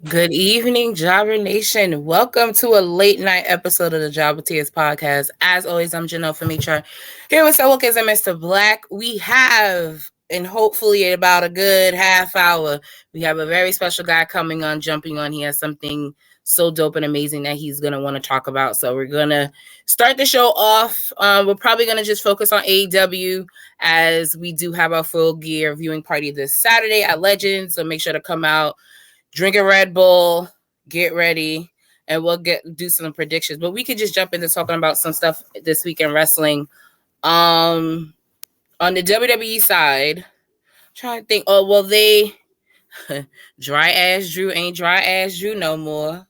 Good evening, Jobber Nation. Welcome to a late night episode of the Jobbertears podcast. As always, I'm Janelle from HR. Here with Wilkins and Mr. Black. We have, and hopefully in about a good half hour, we have a very special guy coming on, jumping on. He has something so dope and amazing that he's going to want to talk about. So we're going to start the show off. We're probably going to just focus on AEW as we do have our full gear viewing party this Saturday at Legends. So make sure to come out. Drink a Red Bull, get ready, and we'll do some predictions. But we could just jump into talking about some stuff this week in wrestling. On the WWE side, I'm trying to think. Oh, well, they dry ass Drew ain't dry ass Drew no more.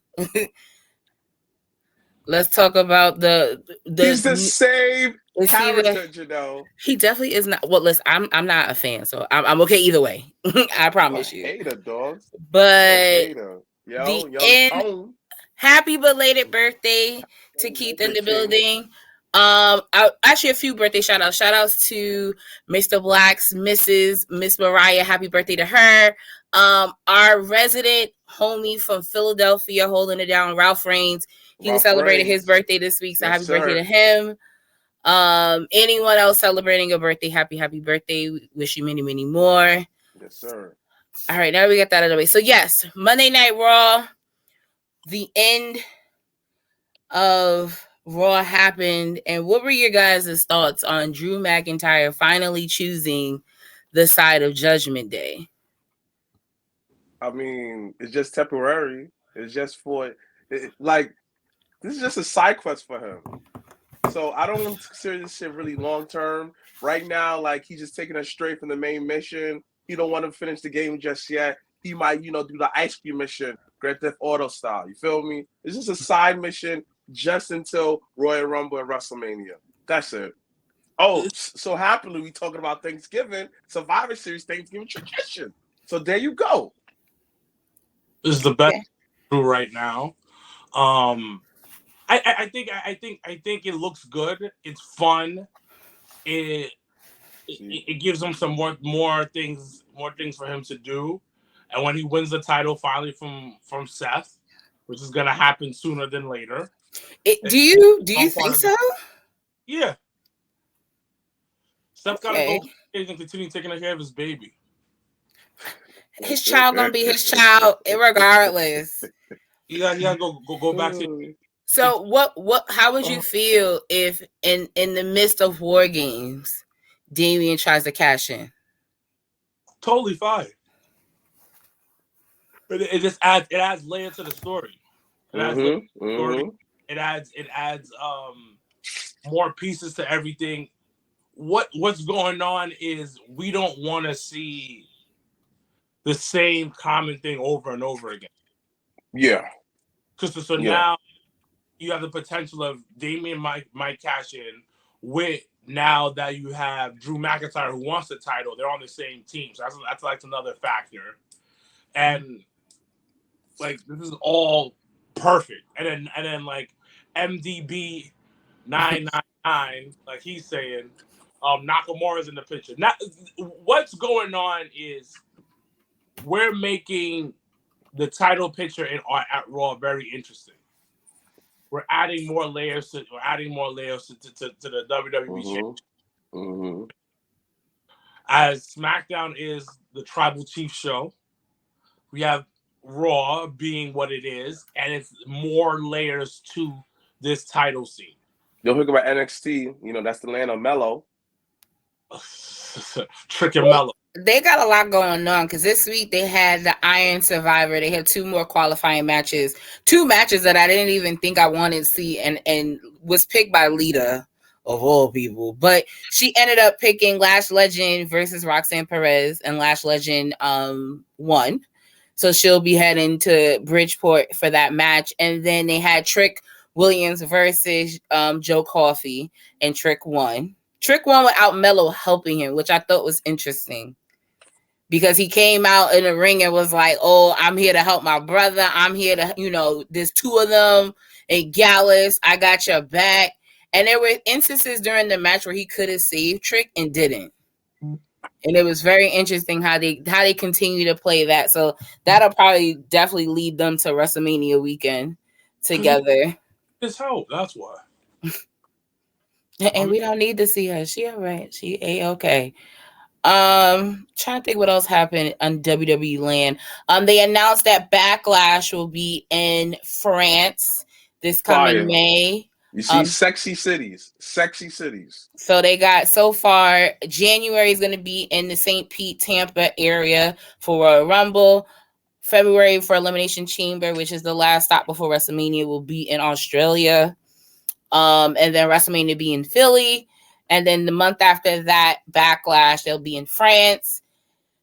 Let's talk about the He's the same character, He definitely is not. Well, listen, I'm not a fan, so I'm okay either way. I promise you. Hater, dog. But Tone. Happy belated birthday to Keith in the building. Actually a few birthday shout outs. Shout outs to Mr. Black's Miss Mariah. Happy birthday to her. Our resident homie from Philadelphia holding it down, Ralph Reigns. He was celebrating his birthday this week, so happy birthday to him. Anyone else celebrating a birthday, happy birthday. We wish you many, many more. Yes, sir. All right, now we got that out of the way. So yes, Monday Night Raw, the end of Raw happened. And what were your guys' thoughts on Drew McIntyre finally choosing the side of Judgment Day? I mean, it's just temporary. It's just this is just a side quest for him. So I don't consider this shit really long term. Right now, he's just taking us straight from the main mission. He don't want to finish the game just yet. He might, do the ice cream mission, Grand Theft Auto style. You feel me? It's just a side mission just until Royal Rumble and WrestleMania. That's it. Oh, so happily we talking about Thanksgiving, Survivor Series Thanksgiving tradition. So there you go. This is the best right now. I think it looks good. It's fun. It gives him some more things for him to do. And when he wins the title finally from Seth, which is gonna happen sooner than later. Do you think so? Yeah. Seth gotta go and continue taking care of his baby. His child gonna be his child, regardless. You gotta go back to. So how would you feel if in the midst of War Games, Damian tries to cash in? Totally fine. But it just adds layer to the story. It adds more pieces to everything. What's going on is we don't want to see the same common thing over and over again. Yeah. So now you have the potential of Damian might cash in with now that you have Drew McIntyre who wants the title. They're on the same team. So that's another factor. And this is all perfect. And then MDB 999, like he's saying, Nakamura's in the picture. Now, what's going on is we're making the title picture at Raw very interesting. We're adding more layers to the WWE championship. As SmackDown is the Tribal Chief show, we have Raw being what it is, and it's more layers to this title scene. Don't think about NXT. That's the land of Mello. Trick and Mello. They got a lot going on because this week they had the Iron Survivor. They had 2 more qualifying matches. 2 matches that I didn't even think I wanted to see and was picked by Lita, of all people. But she ended up picking Lash Legend versus Roxanne Perez, and Lash Legend won. So she'll be heading to Bridgeport for that match. And then they had Trick Williams versus Joe Coffey, and Trick won. Trick won without Mello helping him, which I thought was interesting. Because he came out in the ring and was like, oh, I'm here to help my brother. I'm here to, there's 2 of them. And Gallus, I got your back. And there were instances during the match where he could have saved Trick and didn't. And it was very interesting how they continue to play that. So that'll probably definitely lead them to WrestleMania weekend together. It's hope. That's why. And we don't need to see her. She all right. She A-okay. Trying to think what else happened on WWE land. They announced that Backlash will be in France this coming May. You see, sexy cities. So they got, so far, January is going to be in the St. Pete, Tampa area for Royal Rumble. February for Elimination Chamber, which is the last stop before WrestleMania, will be in Australia. And then WrestleMania be in Philly. And then the month after that, Backlash, they'll be in France.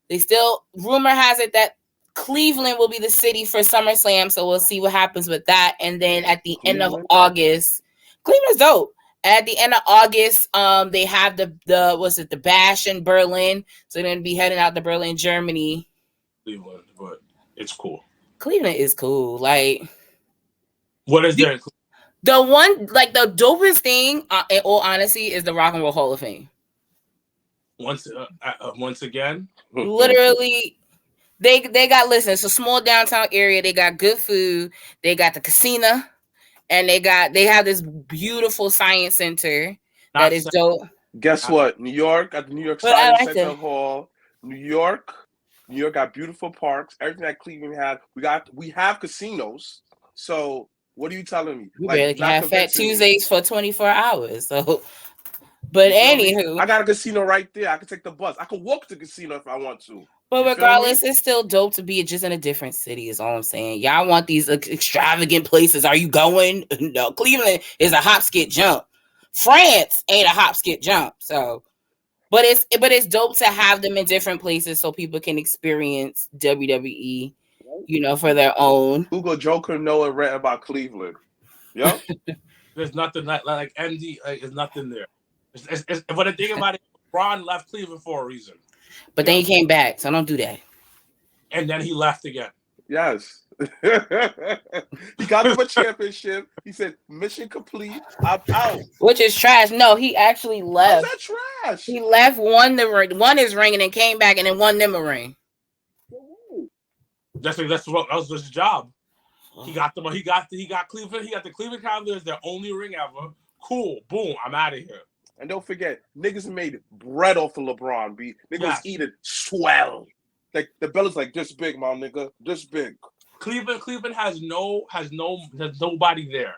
Rumor has it that Cleveland will be the city for SummerSlam, so we'll see what happens with that. And then at the end of August, Cleveland's dope. At the end of August, they have the Bash in Berlin. So they're gonna be heading out to Berlin, Germany. Cleveland, but it's cool. Cleveland is cool. Like, what is there? The one, like, the dopest thing, in all honesty, is the Rock and Roll Hall of Fame. Once again, literally, they got, listen, it's a small downtown area. They got good food. They got the casino, and they have this beautiful science center that is dope. Guess what? New York got the New York Science Center Hall. New York got beautiful parks. Everything that Cleveland had. We have casinos. So what are you telling me? We barely can have Fat Tuesdays for 24 hours. So, but anywho, I got a casino right there. I can take the bus. I can walk to the casino if I want to. But regardless, it's still dope to be just in a different city, is all I'm saying. Y'all want these extravagant places. Are you going? No, Cleveland is a hop, skip, jump. France ain't a hop, skip, jump. So, but it's dope to have them in different places so people can experience WWE, for their own. Google Joker Noah read about Cleveland. Yeah. There's nothing like MD. Like, there's nothing there. But the thing about it, Ron left Cleveland for a reason. But then he came back, so don't do that. And then he left again. Yes. He got him a championship. He said, mission complete. I'm out. What is trash? No, he actually left. How's that trash? He left, won his ring, and then came back and then won them a ring. That was his job. He got Cleveland. He got the Cleveland Cavaliers, their only ring ever. Cool. Boom. I'm out of here. And don't forget, niggas made bread off of LeBron, B. Niggas eating swell. Like the belly's like this big, my nigga. This big. Cleveland has nobody there.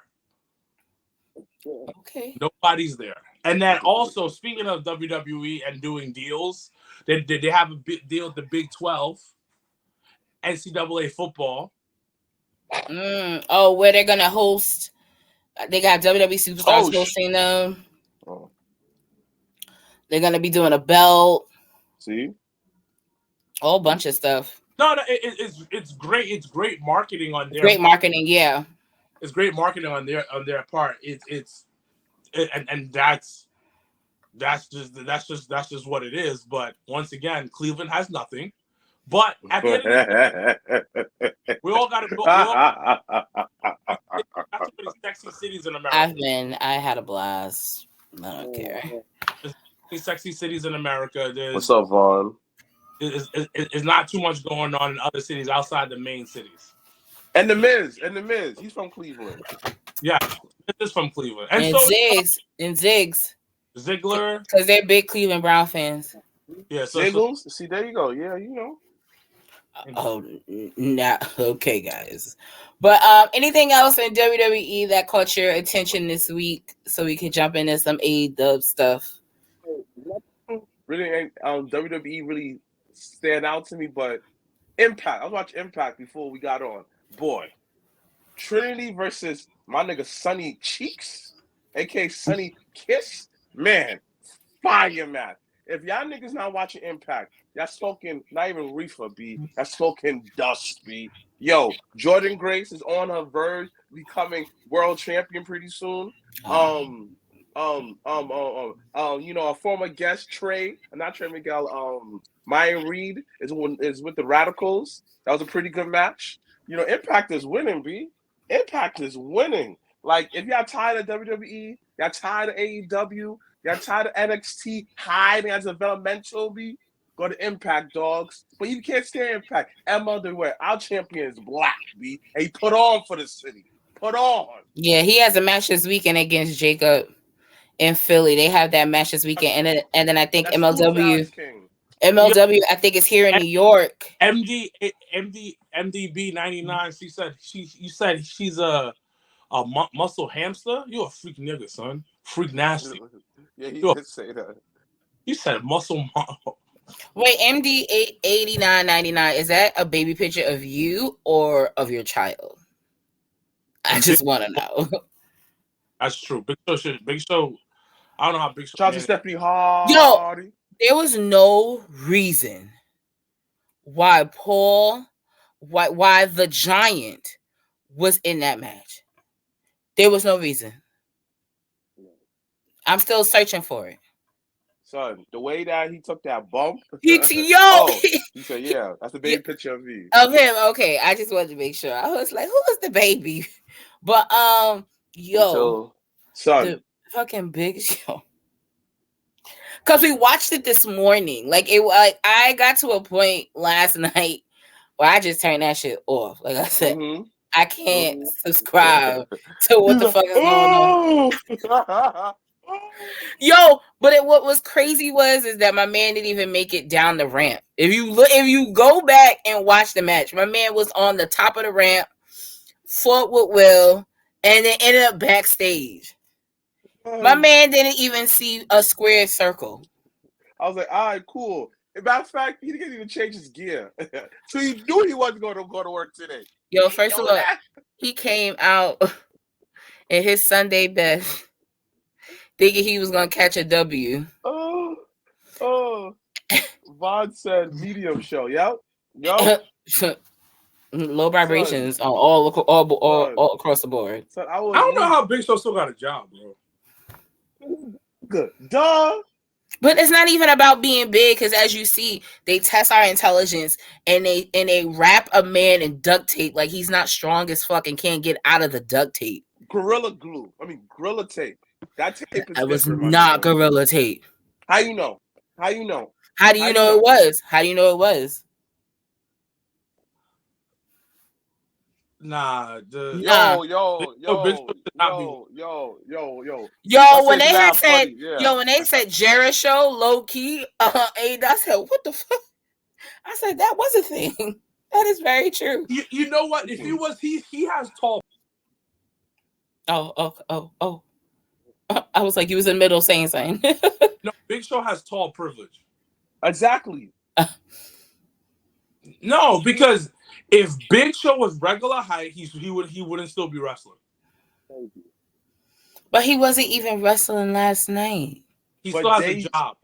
Okay. Nobody's there. And then also, speaking of WWE and doing deals, they have a big deal with the Big 12, NCAA football. Where they're gonna host? They got WWE superstars hosting them. Oh. They're gonna be doing a belt. See, a whole bunch of stuff. No, it's great. It's great marketing on their. Great marketing, yeah. It's great marketing on their part. And that's just what it is. But once again, Cleveland has nothing. But at the end of the day, we all got to go. That's too many sexy cities in America. I had a blast. I don't care. There's sexy cities in America. What's up, Vaughn? It's not too much going on in other cities outside the main cities. And the Miz, he's from Cleveland. Yeah, it's from Cleveland. And Ziggs. Ziggler. Because they're big Cleveland Brown fans. Yeah, Ziggles. See, there you go. Yeah, you know. Oh, nah. Okay, guys. But anything else in WWE that caught your attention this week, so we can jump into some AEW stuff? Really ain't WWE really stand out to me, but Impact. I was watching Impact before we got on. Boy, Trinity versus my nigga Sonny Cheeks, aka Sonny Kiss. Man, fire match. If y'all niggas not watching Impact, y'all smoking not even reefer, B. Y'all smoking dust, B. Yo, Jordan Grace is on her verge becoming world champion pretty soon. A former guest, not Trey Miguel, Maya Reed is with the Radicals. That was a pretty good match. You know, Impact is winning, B. Impact is winning. Like, if y'all tired of WWE, y'all tired of AEW, y'all tired of NXT hiding as developmental, B, Go to Impact, dogs. But you can't stay Impact. Emma, our champion is black, B. And he put on for the city. Put on. Yeah, he has a match this weekend against Jacob in Philly. They have that match this weekend, and then I think MLW. I think is here in New York. MDB 99. You said she's a muscle hamster. You're a freak nigga, son. Freak nasty. Yeah, he did say that. You said muscle. Wait, MD 8999, is that a baby picture of you or of your child? I just want to know. That's true. Big Show. I don't know how Big Show. Shout out to Stephanie Hardy. Yo, there was no reason why why the Giant was in that match. There was no reason. I'm still searching for it. Son, the way that he took that bump. He said, yeah, that's the baby picture of me. Of him, okay. I just wanted to make sure. I was like, who is the baby? But son, the fucking Big Show. Cause we watched it this morning. I got to a point last night where I just turned that shit off. Like I said, I can't subscribe to what the fuck is going on. Yo, but what was crazy is that my man didn't even make it down the ramp. If you go back and watch the match, my man was on the top of the ramp, fought with Will, and then ended up backstage. My man didn't even see a square circle. I was like, all right, cool. As a matter of fact, he didn't even change his gear. So he knew he wasn't going to go to work today. Yo, first of all, he came out in his Sunday best, thinking he was going to catch a W. Vaughn said medium show. Yo. Low vibrations on all across the board. I don't know how Big Show still got a job, bro. Good. Duh. But it's not even about being big, because as you see, they test our intelligence and they wrap a man in duct tape like he's not strong as fuck and can't get out of the duct tape. Gorilla tape. That tape is I was not Gorilla tape. How you know? How do you know it was? How do you know it was? Nah, yo. When they said Jericho low key, I said, what the fuck? I said that was a thing. That is very true. You know what? If he was, he has tall. Oh. I was like, you was in the middle saying something. No, Big Show has tall privilege. Exactly. No, because if Big Show was regular height, he wouldn't still be wrestling. But he wasn't even wrestling last night. He still has a job.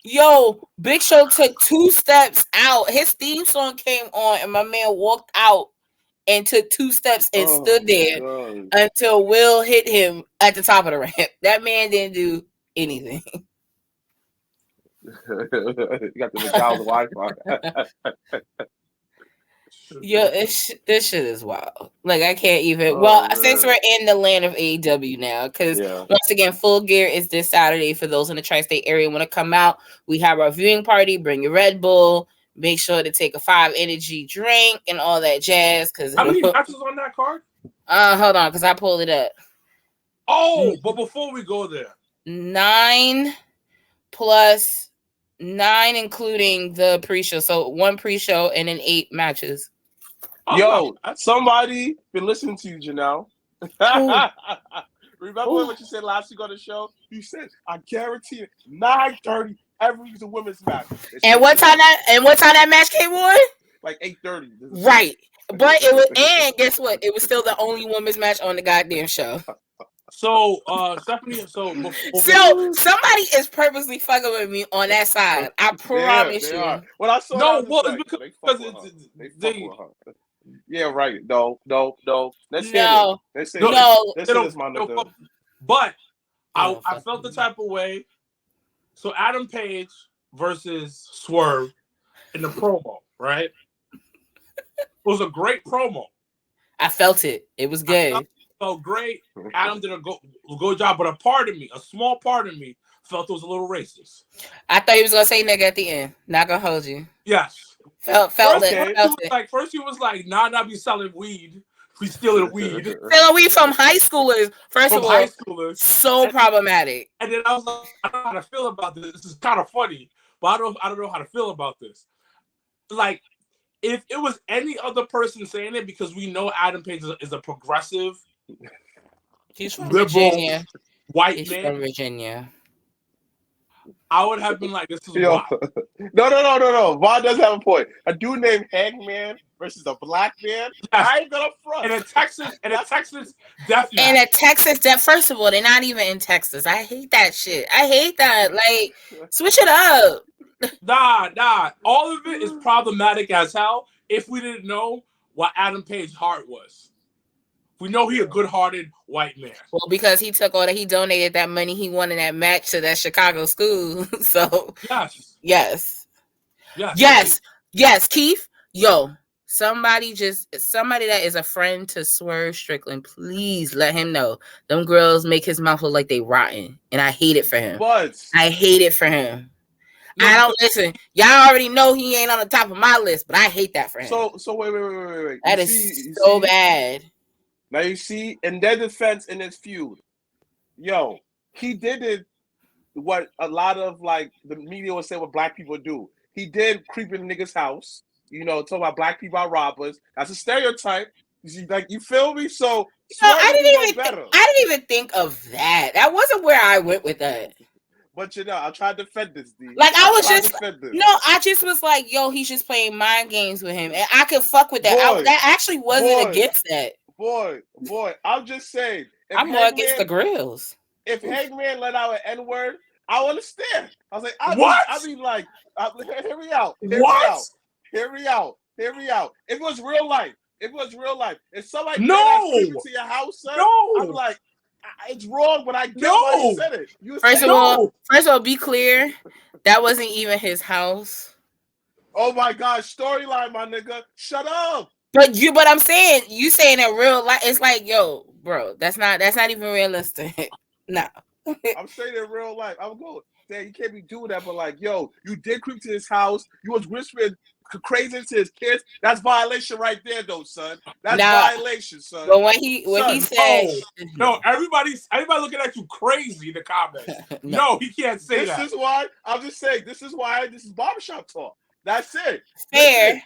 Yo, Big Show took 2 steps out. His theme song came on, and my man walked out and took 2 steps and stood there until Will hit him at the top of the ramp. That man didn't do anything. You got the McDonald's Wi-Fi. Yo, this shit is wild. Like, I can't even. Since we're in the land of AEW now, because once again, Full Gear is this Saturday for those in the tri-state area want to come out. We have our viewing party. Bring your Red Bull. Make sure to take a 5 energy drink and all that jazz. How many matches on that card? Hold on, because I pulled it up. Oh, but before we go there, 9 plus 9, including the pre-show. So 1 pre-show and then 8 matches. Yo, somebody been listening to you, Janelle. Remember what you said last week on the show? You said, I guarantee it, 9:30 every week's a women's match. And what time that match came on? Like 8:30. Right. But it was, and guess what? It was still the only women's match on the goddamn show. So, Stephanie, somebody is purposely fucking with me on that side. I promise you. When I saw it's because yeah, right. No. Let's hear this. But I felt the type of way. So Adam Page versus Swerve in the promo, right? It was a great promo. I felt it. It was good. Felt great. Adam did a good job, but a small part of me felt it was a little racist. I thought he was gonna say nigga at the end. Not gonna hold you. Yes. Felt it. First he was like, nah, not be selling weed. We stealing weed. Selling weed from high schoolers. First of all, high schoolers. So problematic. And then I was like, I don't know how to feel about this. This is kind of funny, but I don't know how to feel about this. Like, if it was any other person saying it, because we know Adam Page is a progressive, he's from liberal, Virginia. White man. From Virginia. I would have been like, this is wild. No. Vaughn does have a point. A dude named Hangman versus a black man. Yes. I ain't gonna front. And a Texas death match. And a Texas death. First of all, they're not even in Texas. I hate that shit. I hate that. Like, switch it up. Nah. All of it is problematic as hell if we didn't know what Adam Page's heart was. We know he a good-hearted white man. Well, because he donated that money he won in that match to that Chicago school. So yes, Keith. Yo, somebody that is a friend to Swerve Strickland, please let him know. Them girls make his mouth look like they rotten, and I hate it for him. I hate it for him. I don't listen. Y'all already know he ain't on the top of my list, but I hate that for him. So wait. That is so bad. Now you see, in their defense in this feud, yo, he did it what a lot of like the media would say what black people do. He did creep in a nigga's house, talk about black people are robbers. That's a stereotype. You feel me? So I didn't even think of that. That wasn't where I went with that. But I tried to defend this, D. Like I just was like, yo, he's just playing mind games with him, and I could fuck with that. That actually wasn't against that. Boy, I'm just saying. I'm more against the grills. If Hangman let out an N-word, I understand. I was like, hear me out. Hear me out. If it was real life. If somebody came into your house, son, I'm like, it's wrong, but I get why you said it. First of all, be clear. That wasn't even his house. Oh my God, storyline, my nigga. Shut up. But I'm saying, you saying in real life, it's like, yo, bro, that's not even realistic. No. I'm saying in real life, I'm going, damn, you can't be doing that, but like, yo, you did creep to his house, you was whispering crazy to his kids. That's violation right there, though, son. That's violation, son. But when he said, no, everybody's looking at you crazy in the comments. No, he can't say that. This is why I'm just saying. This is barbershop talk. That's it. Fair.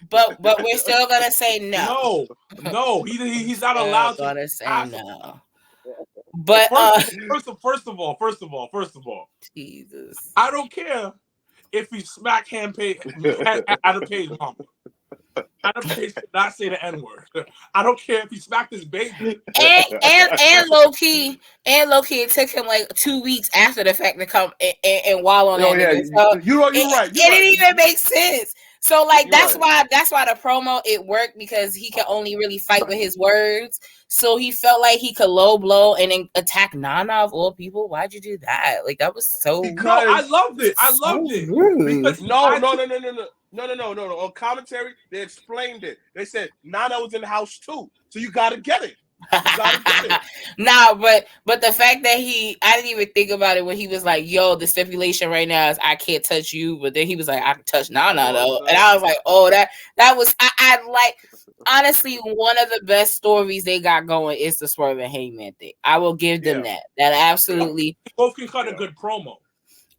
But we're still gonna say no. No, he's not allowed to. Gonna say no. But first of all, Jesus, I don't care if he smack Adam Page mama. Adam Page did not say the N-word. I don't care if he smacked his baby. And low key, it took him like 2 weeks after the fact to come and while on that. Yeah, so you're right. It didn't even make sense. So like that's why the promo it worked, because he could only really fight with his words. So he felt like he could low blow and then attack Nana of all people. Why'd you do that? Like that was so. I loved it. Because no. On commentary, they explained it. They said Nana was in the house too, so you gotta get it. Nah, but the fact that I didn't even think about it when he was like, yo, the stipulation right now is I can't touch you, but then he was like, I can touch Nana though. And I was like, oh, that was I like, honestly, one of the best stories they got going is the Swerve and Hangman thing. I will give them that absolutely both can cut a good promo.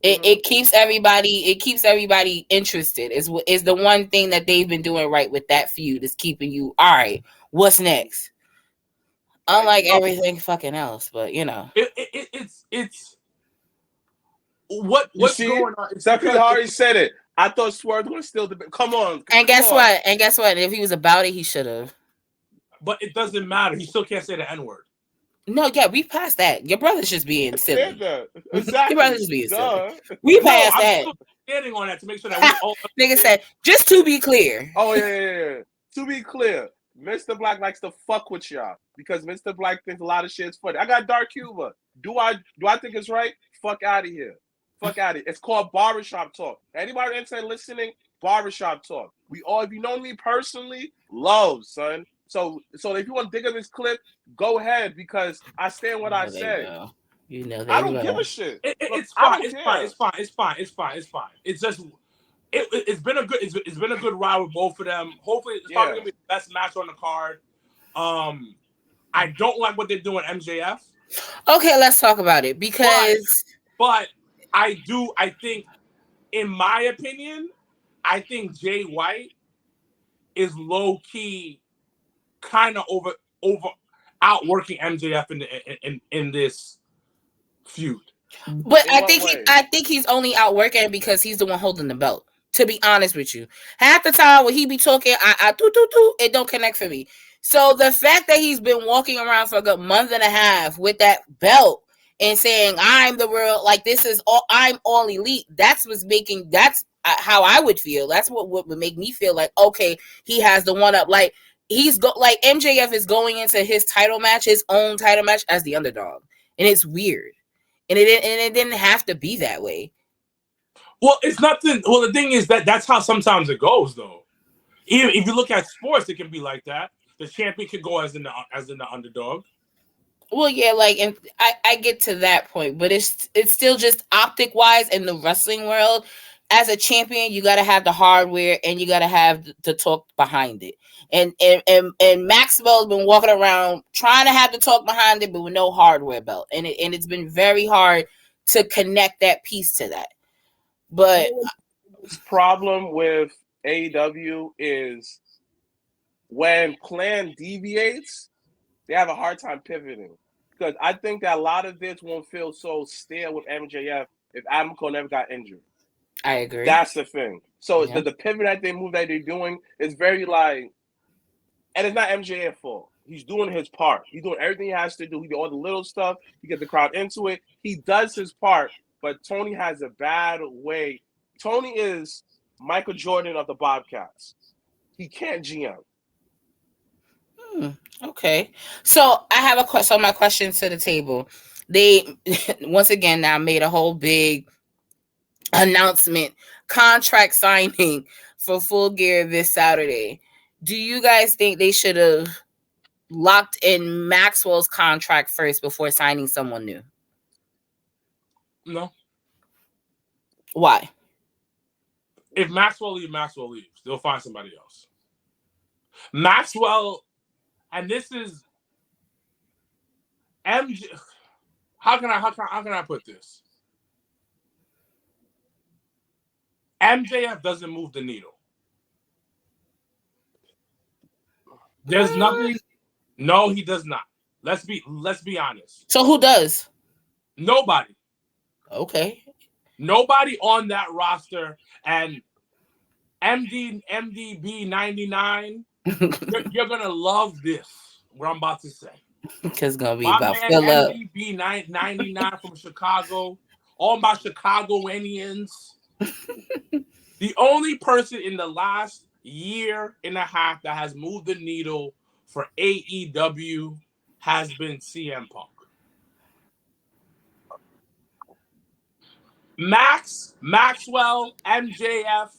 It keeps everybody interested. Is the one thing that they've been doing right with that feud, is keeping you all right. What's next? Unlike everything fucking else, but it's what's going on. Stephanie already said it. I thought Swerve was going to steal the. Come on. And guess what? If he was about it, he should have. But it doesn't matter. He still can't say the N-word. No, yeah, we passed that. Your brother's just being silly. Exactly. Your brother's just being silly. We passed that. I'm standing on that to make sure that we all. Nigga said, just to be clear. Oh yeah. To be clear, Mr. Black likes to fuck with y'all because Mr. Black thinks a lot of shit's funny. I got dark humor. Do I think it's right? Fuck out of here. It's called barbershop talk. Anybody inside listening? Barbershop talk. We all, if you know me personally, love, son. So if you want to dig up this clip, go ahead, because I stand what I said. You know, I don't give a shit. It's fine. It's fine. It's just it's been a good ride with both of them. Hopefully, it's probably gonna be the best match on the card. I don't like what they're doing MJF. Okay, let's talk about it because. But I think, in my opinion, I think Jay White is low key, kind of over outworking MJF in this feud. But I think he's only outworking because he's the one holding the belt. To be honest with you, half the time when he be talking, it don't connect for me. So the fact that he's been walking around for a good month and a half with that belt and saying I'm the world, like this is all, I'm all elite. That's how I would feel. That's what would make me feel like, okay, he has the one up. Like like MJF is going into his own title match as the underdog, and it's weird. And it didn't have to be that way. Well, it's nothing. Well, the thing is that's how sometimes it goes, though. Even if you look at sports, it can be like that. The champion could go as in the underdog. Well, yeah, like, and I get to that point, but it's still just optic wise in the wrestling world. As a champion, you got to have the hardware and you got to have the talk behind it. And Maxwell's been walking around trying to have the talk behind it, but with no hardware belt, and it's been very hard to connect that piece to that. But this problem with AEW is when plan deviates, they have a hard time pivoting. Because I think that a lot of this won't feel so stale with MJF if Adam Cole never got injured. I agree. That's the thing. So the pivot that they're doing is very like, and it's not MJF's fault. He's doing his part. He's doing everything he has to do. He do all the little stuff. He gets the crowd into it. He does his part, but Tony has a bad way. Tony is Michael Jordan of the Bobcats. He can't GM. Okay. So I have a question. So my question to the table. They once again now made a whole big announcement, contract signing for Full Gear this Saturday. Do you guys think they should have locked in Maxwell's contract first before signing someone new? No. Why? If Maxwell leaves. They'll find somebody else. Maxwell, and this is MJ. How can I put this? MJF doesn't move the needle. There's nothing. No, he does not. Let's be honest. So who does? Nobody. Okay. Nobody on that roster, and MDB 99. You're gonna love this. What I'm about to say. Because it's gonna be my about man Philip. MDB 99 from Chicago. All my Chicagoanians. The only person in the last year and a half that has moved the needle for AEW has been CM Punk. Maxwell, MJF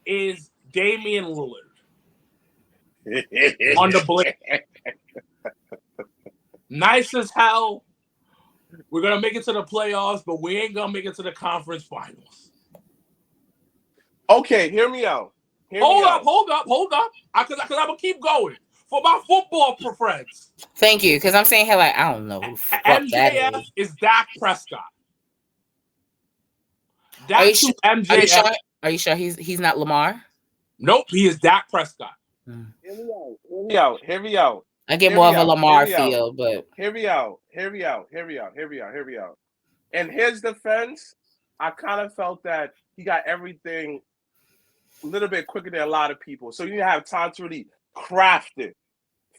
is Damian Lillard on the blade. Nice as hell. We're gonna make it to the playoffs, but we ain't gonna make it to the conference finals. Okay, hear me out. Hold up. Because I'm gonna keep going for my football friends. Thank you, because I'm saying here like I don't know who MJF is Dak Prescott. Are you sure he's not Lamar? Nope, he is Dak Prescott. Hear me out. I get more of a Lamar feel, but hear me out. In his defense, I kind of felt that he got everything a little bit quicker than a lot of people. So you didn't have time to really craft it.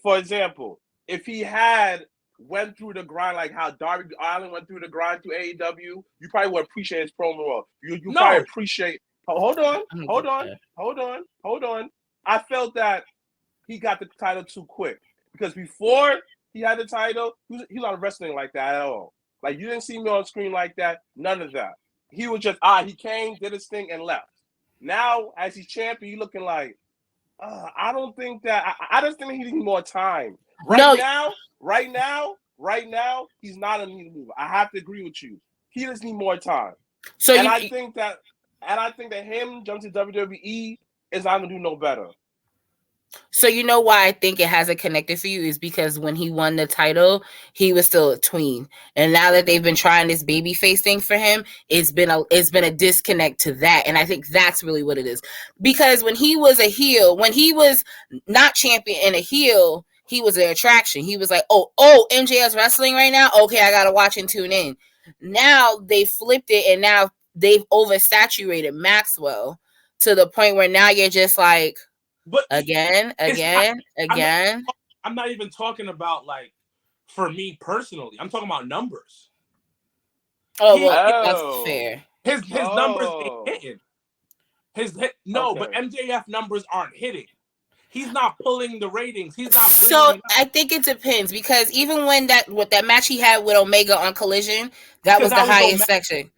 For example, if he had went through the grind like how Darby Allin went through the grind to AEW, you probably would appreciate his promo role. You probably appreciate. Hold on. I felt that he got the title too quick because before he had the title, he was not wrestling like that at all. Like you didn't see me on screen like that. None of that. He was just he came, did his thing, and left. Now as he's champion, you looking like I don't think that. I just think he needs more time. Right now, right now, he's not a needle mover. I have to agree with you. He just need more time. So I think that him jumping to WWE is not gonna do no better. So you know why I think it hasn't connected for you is because when he won the title, he was still a tween, and now that they've been trying this baby face thing for him, it's been a disconnect to that, and I think that's really what it is. Because when he was a heel, when he was not champion and a heel, he was an attraction. He was like, oh, MJF's wrestling right now. Okay, I gotta watch and tune in. Now they flipped it, and now they've oversaturated Maxwell to the point where now you're just like. But again. I'm not even talking about like for me personally. I'm talking about numbers. That's fair. His numbers ain't hitting. But MJF numbers aren't hitting. He's not pulling the ratings. He's not. So I think it depends because even when that match he had with Omega on Collision, that was the highest section.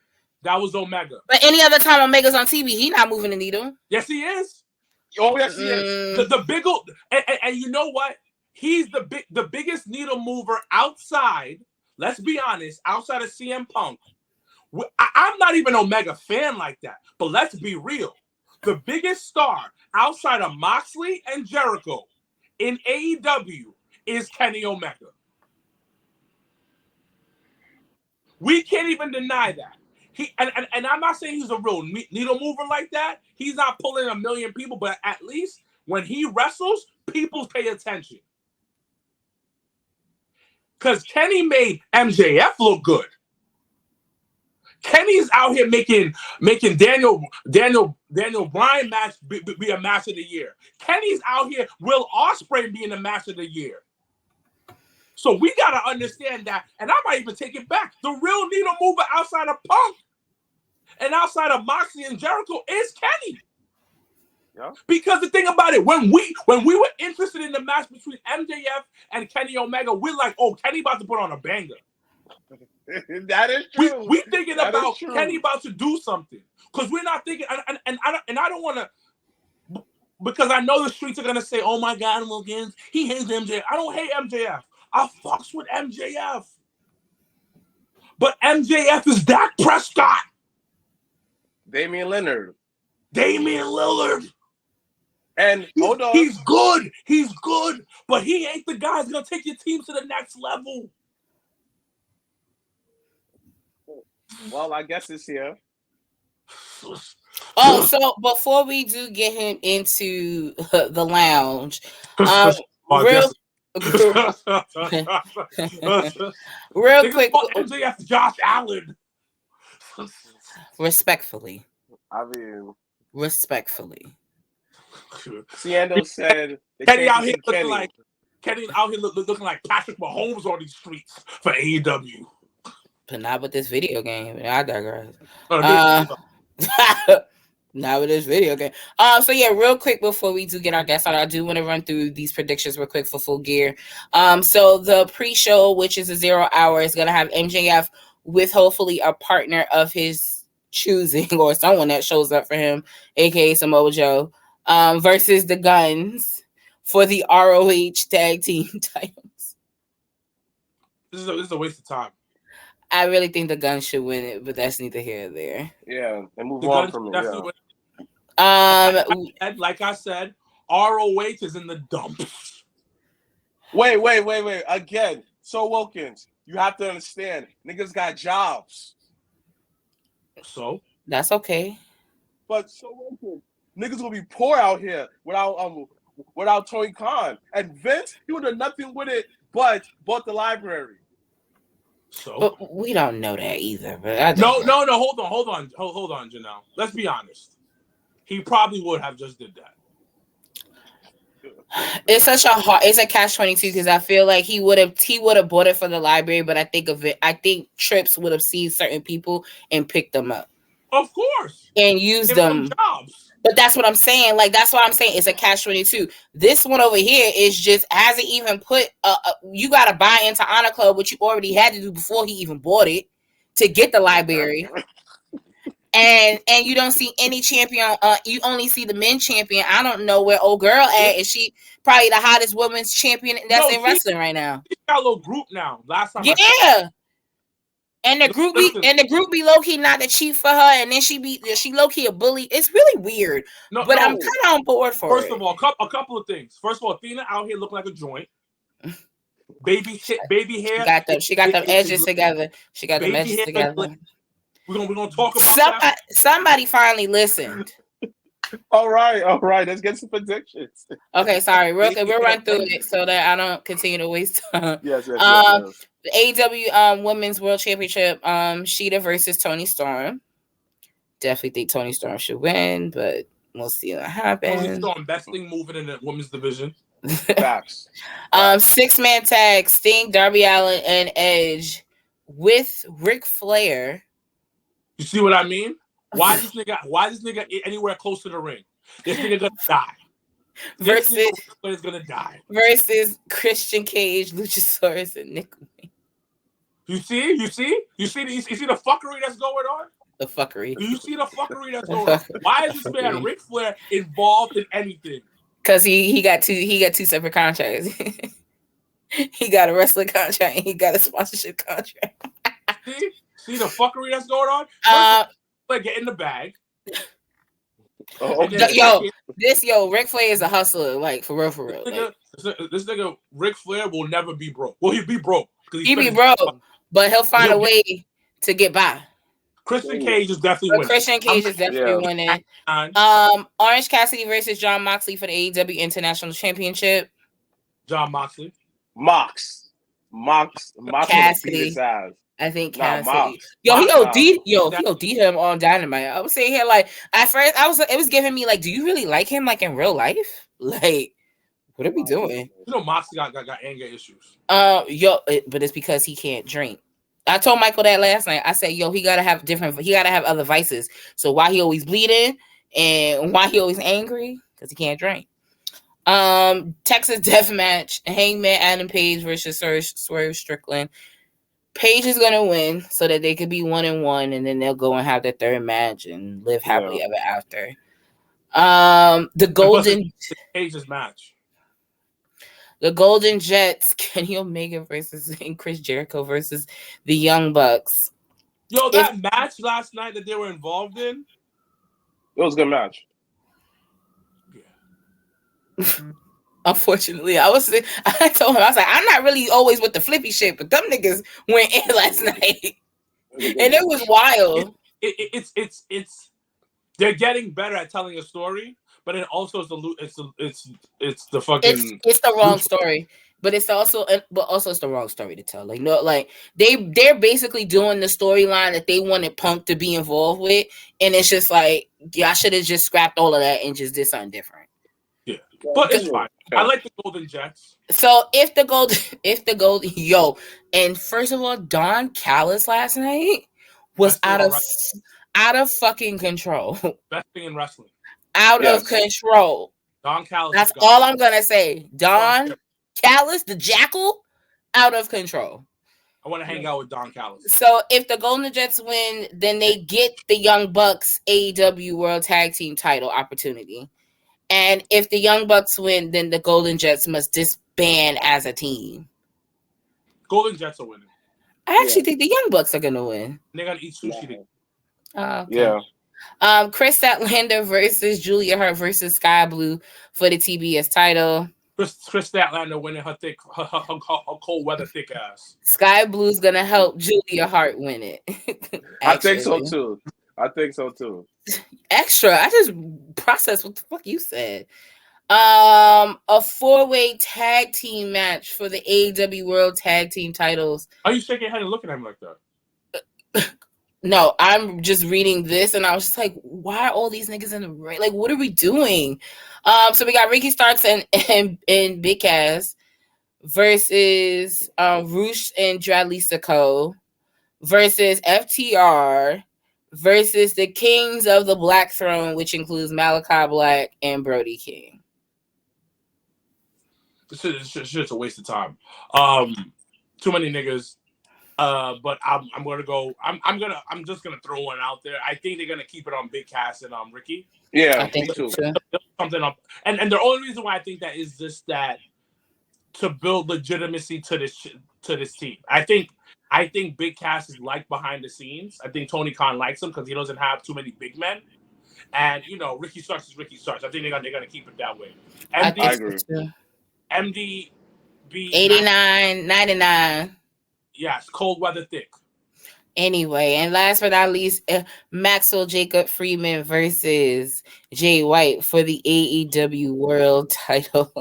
That was Omega. But any other time Omega's on TV, he's not moving the needle. Yes, he is. Oh, yes, he is. The big old, and you know what? He's the biggest needle mover outside. Let's be honest, outside of CM Punk. I'm not even an Omega fan like that, but let's be real. The biggest star outside of Moxley and Jericho in AEW is Kenny Omega. We can't even deny that. And I'm not saying he's a real needle mover like that. He's not pulling a million people, but at least when he wrestles, people pay attention. Because Kenny made MJF look good. Kenny's out here making Daniel Bryan match be a match of the year. Kenny's out here Will Ospreay being a match of the year. So we got to understand that, and I might even take it back. The real needle mover outside of Punk and outside of Moxley and Jericho is Kenny. Yeah. Because the thing about it, when we were interested in the match between MJF and Kenny Omega, we're like, oh, Kenny about to put on a banger. That is true. We thinking that about Kenny about to do something. Because we're not thinking, and I don't want to, because I know the streets are going to say, oh my God, Wilkins, he hates MJF. I don't hate MJF. I fucks with MJF. But MJF is Dak Prescott. Damian Lillard. And hold on. He's good. But he ain't the guy who's going to take your team to the next level. Well, I guess it's here. Oh, so before we do get him into the lounge, real quick, MJF Josh Allen. Respectfully. Ciando said Kenny out here looking like Patrick Mahomes on these streets for AEW. But not with this video game. I digress. Not with this video game. So yeah, real quick before we do get our guests on, I do want to run through these predictions real quick for Full Gear. So the pre-show, which is a 0 hour, is gonna have MJF with hopefully a partner of his choosing or someone that shows up for him, aka Samoa Joe, versus the Guns for the ROH tag team titles. This is a waste of time. I really think the Guns should win it, but that's neither here nor there. Yeah, and move on from it. Yeah. Like I said, ROH is in the dumps. Wait. Again, so Wilkins, you have to understand, niggas got jobs. So? That's okay. But so Wilkins, niggas gonna be poor out here without Tony Khan. And Vince, he would have nothing with it but bought the library. So but we don't know that either. But no. Hold on, Janelle. Let's be honest. He probably would have just did that. It's a catch-22 because I feel like he would have bought it for the library, but I think Trips would have seen certain people and picked them up. Of course. And used them. Jobs. But that's what I'm saying. Like, that's what I'm saying. It's a catch-22. This one over here is just hasn't even put. You got to buy into Honor Club, which you already had to do before he even bought it to get the library. And you don't see any champion. You only see the men champion. I don't know where old girl at. Is she probably the hottest women's champion that's in wrestling right now? She got a little group now. Last time, yeah. And the group be low key not the chief for her, and then she low key a bully. It's really weird. I'm kind of on board for it. First of all, a couple of things. First of all, Athena out here looking like a joint. Baby hair. She got them edges together. She got them edges together. We're gonna talk about that. Somebody finally listened. All right. Let's get some predictions. Okay, sorry. Real quick, we'll run through it so that I don't continue to waste time. Yes. The AEW Women's World Championship, Shida versus Toni Storm. Definitely think Toni Storm should win, but we'll see what happens. Toni Storm, best thing moving in the women's division. Facts. 6-man tag, Sting, Darby Allin, and Edge with Ric Flair. You see what I mean? Why is this nigga anywhere close to the ring? This nigga gonna die. Is gonna die. Versus Christian Cage, Luchasaurus, and Nick Wayne. You see the fuckery that's going on? The fuckery. You see the fuckery that's going on? Why is this man Ric Flair involved in anything? Because he got two separate contracts. He got a wrestling contract and he got a sponsorship contract. See the fuckery that's going on? Like get in the bag. Ric Flair is a hustler, like for real. This nigga Ric Flair will never be broke. Well, he'll be broke. He be broke, but he'll find a way to get by. Christian Cage is definitely winning. Christian Cage is definitely winning. Orange Cassidy versus Jon Moxley for the AEW International Championship. Jon Moxley. Mox Cassidy. I think Cassidy. He OD'd him on Dynamite. I was saying here, like, at first, it was giving me, like, do you really like him, like, in real life? Like, what are we doing? You know, Moxley got anger issues. But it's because he can't drink. I told Michael that last night. I said, he gotta have other vices. So why he always bleeding and why he always angry? Because he can't drink. Texas Death Match, Hangman Adam Page versus Swerve Strickland. Page is gonna win so that they could be 1-1, and then they'll go and have their third match and live happily ever after. The Golden Page's match. The Golden Jets, Kenny Omega and Chris Jericho versus the Young Bucks. Yo, that match last night that they were involved in, it was a good match. Yeah. Unfortunately, I told him, I was like, I'm not really always with the flippy shit, but them niggas went in last night, and it was wild. It's they're getting better at telling a story, but it also it's the fucking it's the wrong story, but it's also it's the wrong story to tell. Like, no, like they're basically doing the storyline that they wanted Punk to be involved with, and it's just like, y'all should have just scrapped all of that and just did something different. Yeah, but it's fine. I like the Golden Jets. So if the golden, and first of all, Don Callis last night was out of fucking control. Best thing in wrestling. Out of control. Don Callis. That's all I'm gonna say. Don Callis, the Jackal, out of control. I want to hang out with Don Callis. So if the Golden Jets win, then they get the Young Bucks AEW World Tag Team title opportunity. And if the Young Bucks win, then the Golden Jets must disband as a team. Golden Jets are winning. I actually think the Young Bucks are gonna win. They're gonna eat sushi. Okay. Yeah. Chris Statlander versus Julia Hart versus Sky Blue for the TBS title. Chris Statlander winning her cold weather thick ass. Sky Blue's gonna help Julia Hart win it. I think so too. Extra. I just processed what the fuck you said. A 4-way tag team match for the AEW World Tag Team titles. Are you shaking your head and looking at me like that? No, I'm just reading this and I was just like, why are all these niggas in the ring? Like, what are we doing? So we got Ricky Starks and Big Cass versus Roosh and Dradley Cole versus FTR versus the Kings of the Black Throne, which includes Malachi Black and Brody King. This shit's a waste of time. Too many niggas. But I'm gonna go. I'm just gonna throw one out there. I think they're gonna keep it on Big Cass and Ricky. Yeah, me too. Something up, and the only reason why I think that is just that to build legitimacy to this team. I think Big Cass is liked behind the scenes. I think Tony Khan likes him because he doesn't have too many big men. And Ricky Starks is Ricky Starks. I think they're gonna keep it that way. I agree. MDB 89, 99. Yes, cold weather thick. Anyway, and last but not least, Maxwell Jacob Freeman versus Jay White for the AEW World title.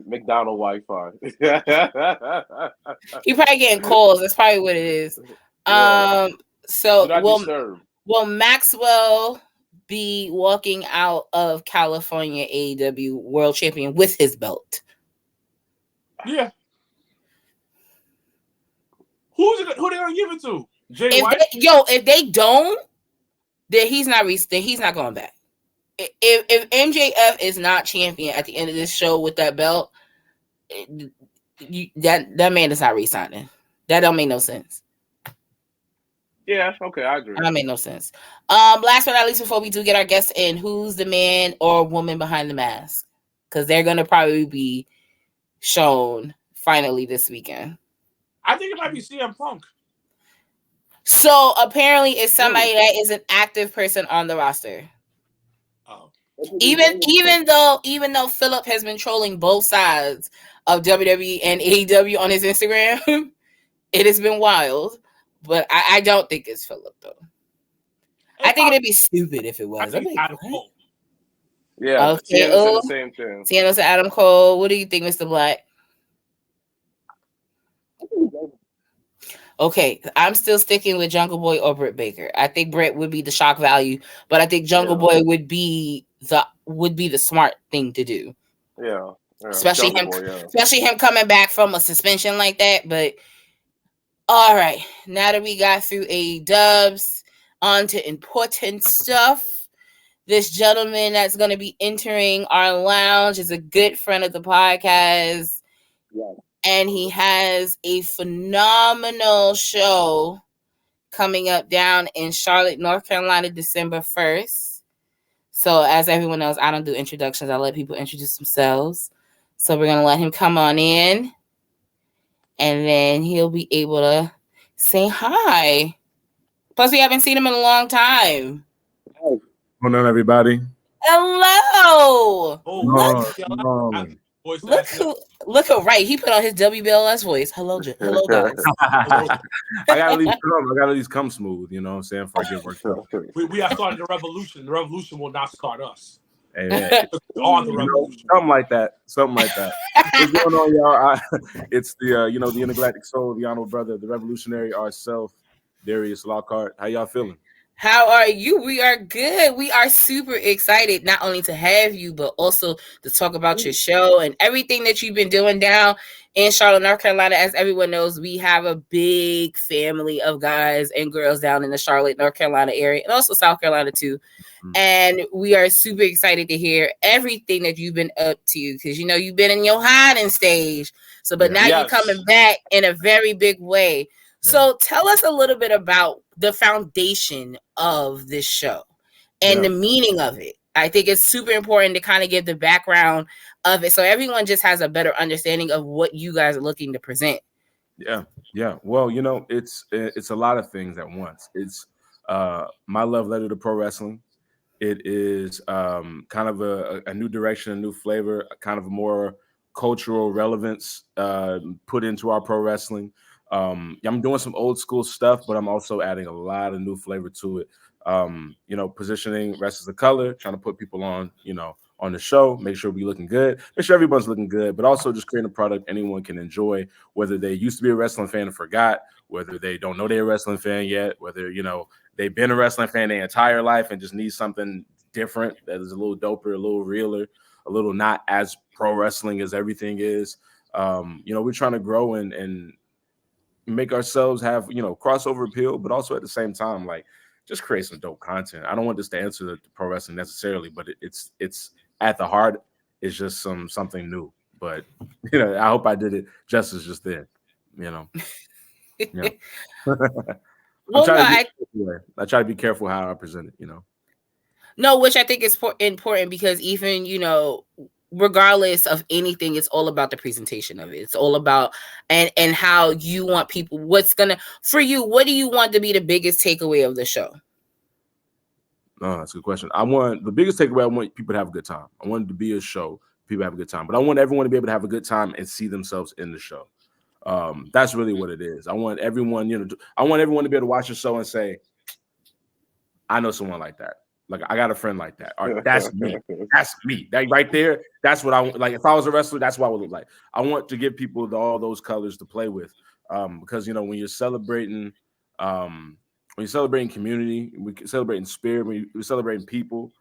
McDonald Wi-Fi. He probably getting calls. That's probably what it is. Yeah. So will Maxwell be walking out of California AEW World Champion with his belt? Yeah. Who they gonna give it to? Jay White? If they don't, then he's not going back. If MJF is not champion at the end of this show with that belt, that man is not re-signing. That don't make no sense. Yeah, okay, I agree. That made no sense. Last but not least, before we do get our guests in, who's the man or woman behind the mask? Because they're gonna probably be shown finally this weekend. I think it might be CM Punk. So apparently it's somebody that is an active person on the roster. Oh. Even though Philip has been trolling both sides of WWE and AEW on his Instagram, it has been wild. But I don't think it's Philip though. I think it'd be stupid if it was. Adam Cole. Yeah, okay. Sienna said the same thing. Sienna said Adam Cole. What do you think, Mr. Black? Okay, I'm still sticking with Jungle Boy or Britt Baker. I think Britt would be the shock value, but I think Jungle Boy would be the smart thing to do. Yeah. Especially him coming back from a suspension like that. But all right, now that we got through AEWs, on to important stuff. This gentleman that's going to be entering our lounge is a good friend of the podcast. Yeah. And he has a phenomenal show coming up down in Charlotte, North Carolina, December 1st. So as everyone knows, I don't do introductions. I let people introduce themselves. So we're going to let him come on in. And then he'll be able to say hi. Plus, we haven't seen him in a long time. What's going on, everybody? Hello. Look who right. He put on his WBLS voice. Hello guys. I gotta at least come smooth, you know what I'm saying, before I get worked up. We are starting the revolution. The revolution will not start us. Hey, man. Something like that. What's going on, y'all? It's the the intergalactic soul, the honorable brother, the revolutionary ourself, Darius Lockheart. How y'all feeling? How are you? We are good. We are super excited not only to have you, but also to talk about your show and everything that you've been doing down in Charlotte, North Carolina. As everyone knows, we have a big family of guys and girls down in the Charlotte, North Carolina area, and also South Carolina too. And we are super excited to hear everything that you've been up to, because you've been in your hiding stage. So, but now you're coming back in a very big way. So tell us a little bit about the foundation of this show and the meaning of it. I think it's super important to kind of give the background of it so everyone just has a better understanding of what you guys are looking to present. Yeah. Well, it's a lot of things at once. It's my love letter to pro wrestling. It is kind of a new direction, a new flavor, kind of a more cultural relevance put into our pro wrestling. I'm doing some old school stuff, but I'm also adding a lot of new flavor to it. Positioning wrestlers of color, trying to put people on the show, make sure we're looking good, make sure everyone's looking good, but also just creating a product anyone can enjoy, whether they used to be a wrestling fan and forgot, whether they don't know they're a wrestling fan yet, whether, they've been a wrestling fan their entire life and just need something different that is a little doper, a little realer, a little not as pro wrestling as everything is. We're trying to grow and make ourselves have crossover appeal, but also at the same time just create some dope content. I don't want this to answer the pro wrestling necessarily, but it's at the heart. It's just something new. But I hope I did it justice just then. Yeah. Well, no, I try to be careful how I present it, you know. No, which I think is important because even, regardless of anything, it's all about the presentation of it. It's all about and how you want people. For you, what do you want to be the biggest takeaway of the show? Oh, that's a good question. The biggest takeaway, I want people to have a good time. I want it to be a show, people have a good time. But I want everyone to be able to have a good time and see themselves in the show. That's really what it is. I want everyone, I want everyone to be able to watch the show and say, I know someone like that. Like, I got a friend like that. Or, that's me. That's me. That right there, that's what I want. Like, if I was a wrestler, that's what I would look like. I want to give people all those colors to play with. Because, when you're celebrating community, we're celebrating spirit, we're celebrating people,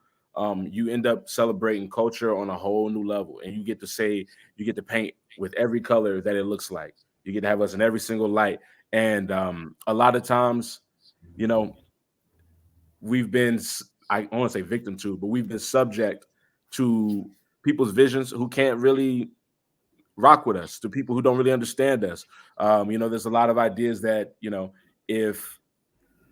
you end up celebrating culture on a whole new level. And you get to paint with every color that it looks like. You get to have us in every single light. And a lot of times, we've been, I don't want to say victim to, but we've been subject to people's visions who can't really rock with us, to people who don't really understand us. There's a lot of ideas that, if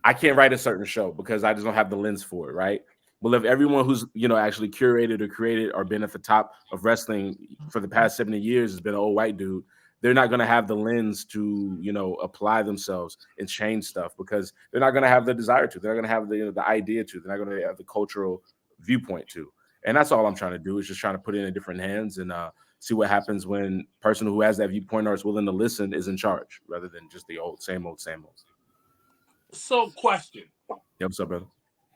I can't write a certain show because I just don't have the lens for it, right? Well, if everyone who's, actually curated or created or been at the top of wrestling for the past 70 years has been an old white dude, they're not going to have the lens to, apply themselves and change stuff because they're not going to have the desire to. They're not going to have the idea to. They're not going to have the cultural viewpoint to. And that's all I'm trying to do is just trying to put it in different hands and see what happens when the person who has that viewpoint or is willing to listen is in charge rather than just the same old. So, question. Yeah, what's up, brother?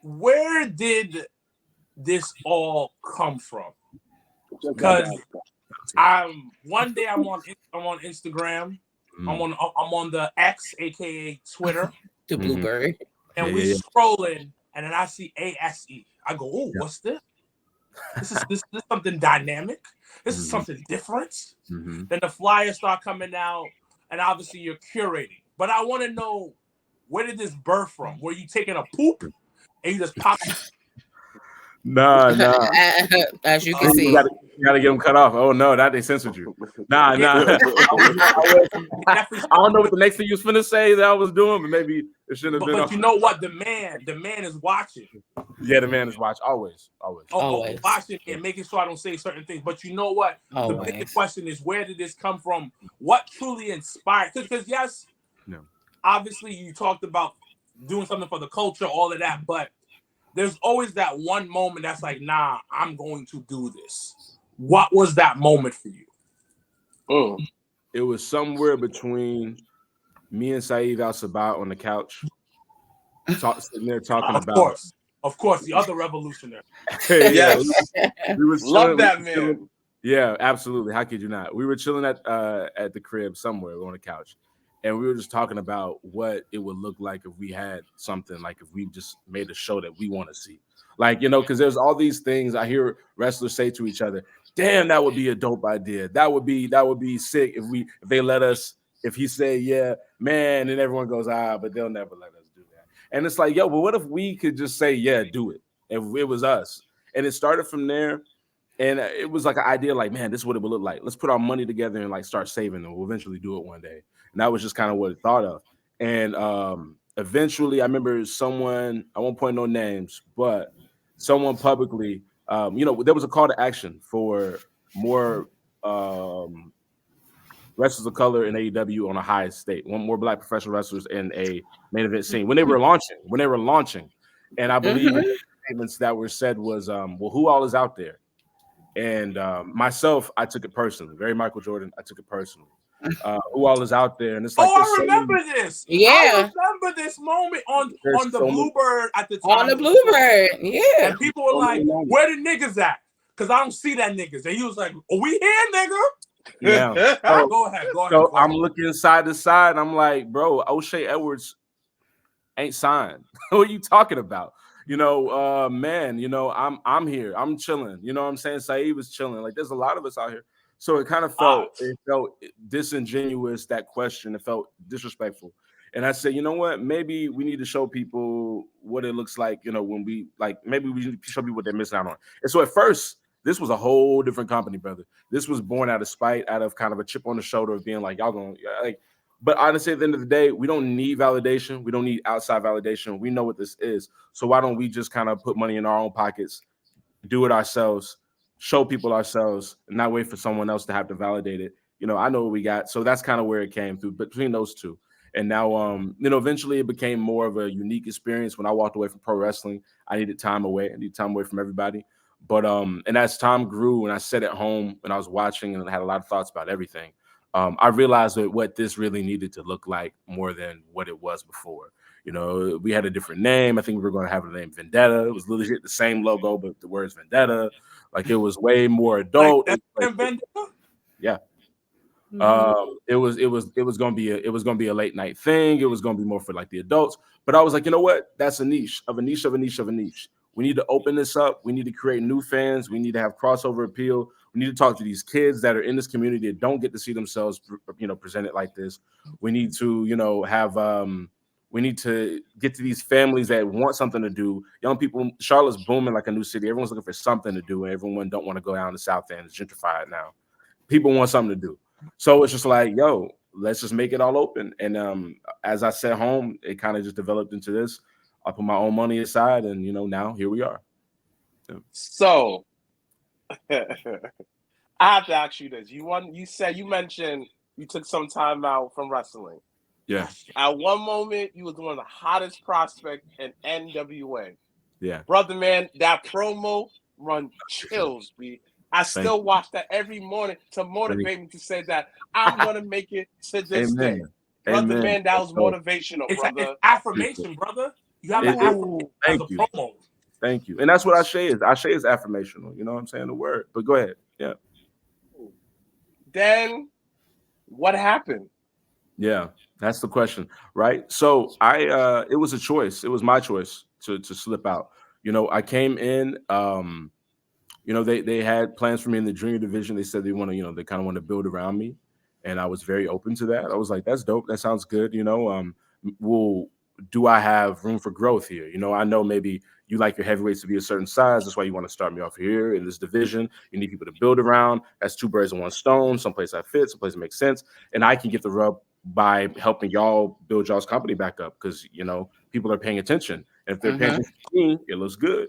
Where did this all come from? Because one day I'm on Instagram. I'm on the X, aka Twitter, the Bluebird, and we're scrolling, and then I see ASE. I go, oh, what's this? This is something dynamic. This is something different. Then the flyers start coming out, and obviously you're curating. But I want to know, where did this birth from? Were you taking a poop and you just popped it? Nah. As you can see. You gotta get them cut off. Oh no, that they censored you. Nah. I don't know what the next thing you was finna say that I was doing, but maybe it shouldn't have been. But you know what? The man is watching. Yeah, the man is watching. Always. Watching and making sure I don't say certain things. But you know what? Always. The big question is, where did this come from? What truly inspired? Because yes, obviously you talked about doing something for the culture, all of that, but there's always that one moment that's like, nah, I'm going to do this. What was that moment for you? It was somewhere between me and Saeed Al-Sabat on the couch, sitting there talking about. Of course, the other revolutionary. Yes, we were love that man. Yeah, absolutely. How could you not? We were chilling at the crib somewhere on the couch. And we were just talking about what it would look like if we had something, like if we just made a show that we want to see. Like, because there's all these things I hear wrestlers say to each other, damn, that would be a dope idea. That would be sick if they let us, if he said, yeah, man, and everyone goes, but they'll never let us do that. And it's like, yo, but what if we could just say, yeah, do it, if it was us? And it started from there. And it was like an idea like, man, this is what it would look like. Let's put our money together and like start saving and we'll eventually do it one day. And that was just kind of what it thought of. And eventually I remember someone, I won't point no names, but someone publicly, there was a call to action for more wrestlers of color in AEW on a high state, one more Black professional wrestlers in a main event scene when they were launching. And I believe the statements that were said was, well, who all is out there? And myself, I took it personally. Very Michael Jordan, I took it personally. Who all is out there? And it's like, I remember this. Yeah, I remember this moment on the Bluebird at the time. On the Bluebird, yeah. And people were like, "Where the niggas at?" Because I don't see that niggas. And he was like, "Are we here, nigga?" Yeah. Go ahead. So I'm looking side to side, and I'm like, bro, O'Shea Edwards ain't signed. What are you talking about? Man, I'm here. I'm chilling. You know what I'm saying? Saeed was chilling. Like, there's a lot of us out here. So it kind of felt disingenuous, that question. It felt disrespectful. And I said, you know what? Maybe we need to show people what it looks like, when maybe we need to show people what they're missing out on. And so at first, this was a whole different company, brother. This was born out of spite, out of kind of a chip on the shoulder of being like, y'all going, like, But honestly, at the end of the day, we don't need validation. We don't need outside validation. We know what this is. So why don't we just kind of put money in our own pockets, do it ourselves, show people ourselves, and not wait for someone else to have to validate it. I know what we got. So that's kind of where it came through between those two. And now, eventually it became more of a unique experience. When I walked away from pro wrestling, I needed time away. I needed time away from everybody. But and as time grew and I sat at home and I was watching and I had a lot of thoughts about everything, I realized that what this really needed to look like more than what it was before. We had a different name. I think we were going to have the name Vendetta. It was legit the same logo, but the words Vendetta. Like, it was way more adult. Yeah. It was gonna be a late night thing. It was gonna be more for like the adults. But I was like, you know what? That's a niche of a niche of a niche of a niche. We need to open this up. We need to create new fans. We need to have crossover appeal. We need to talk to these kids that are in this community that don't get to see themselves, presented like this. We need to, have we need to get to these families that want something to do. Young people, Charlotte's booming like a new city. Everyone's looking for something to do, and everyone don't want to go down the South End. It's gentrified now. People want something to do. So it's just like, yo, let's just make it all open. And as I sat home, it kind of just developed into this. I put my own money aside, and now here we are. Yeah. So I have to ask you this. You mentioned you took some time out from wrestling. Yeah. At one moment, you was one of the hottest prospects in NWA. Yeah. Brother, man, that promo run chills, B. I still watch that every morning to motivate me to say that I'm going to make it to this day. Brother, man, that was motivational, brother. It's affirmation, brother. You have to affirmation as a promo. Thank you. And that's what Ashe is. Ashe is affirmational. You know what I'm saying? The word. But go ahead. Yeah. Then what happened? Yeah, that's the question, right? So it was a choice. It was my choice to slip out. I came in, they had plans for me in the junior division. They said they want to, they kind of want to build around me. And I was very open to that. I was like, that's dope. That sounds good. Do I have room for growth here? I know maybe you like your heavyweights to be a certain size. That's why you want to start me off here in this division. You need people to build around. That's two birds in one stone. Someplace I fit, someplace it makes sense. And I can get the rub by helping y'all build y'all's company back up because, people are paying attention. And if they're paying attention to me, it looks good.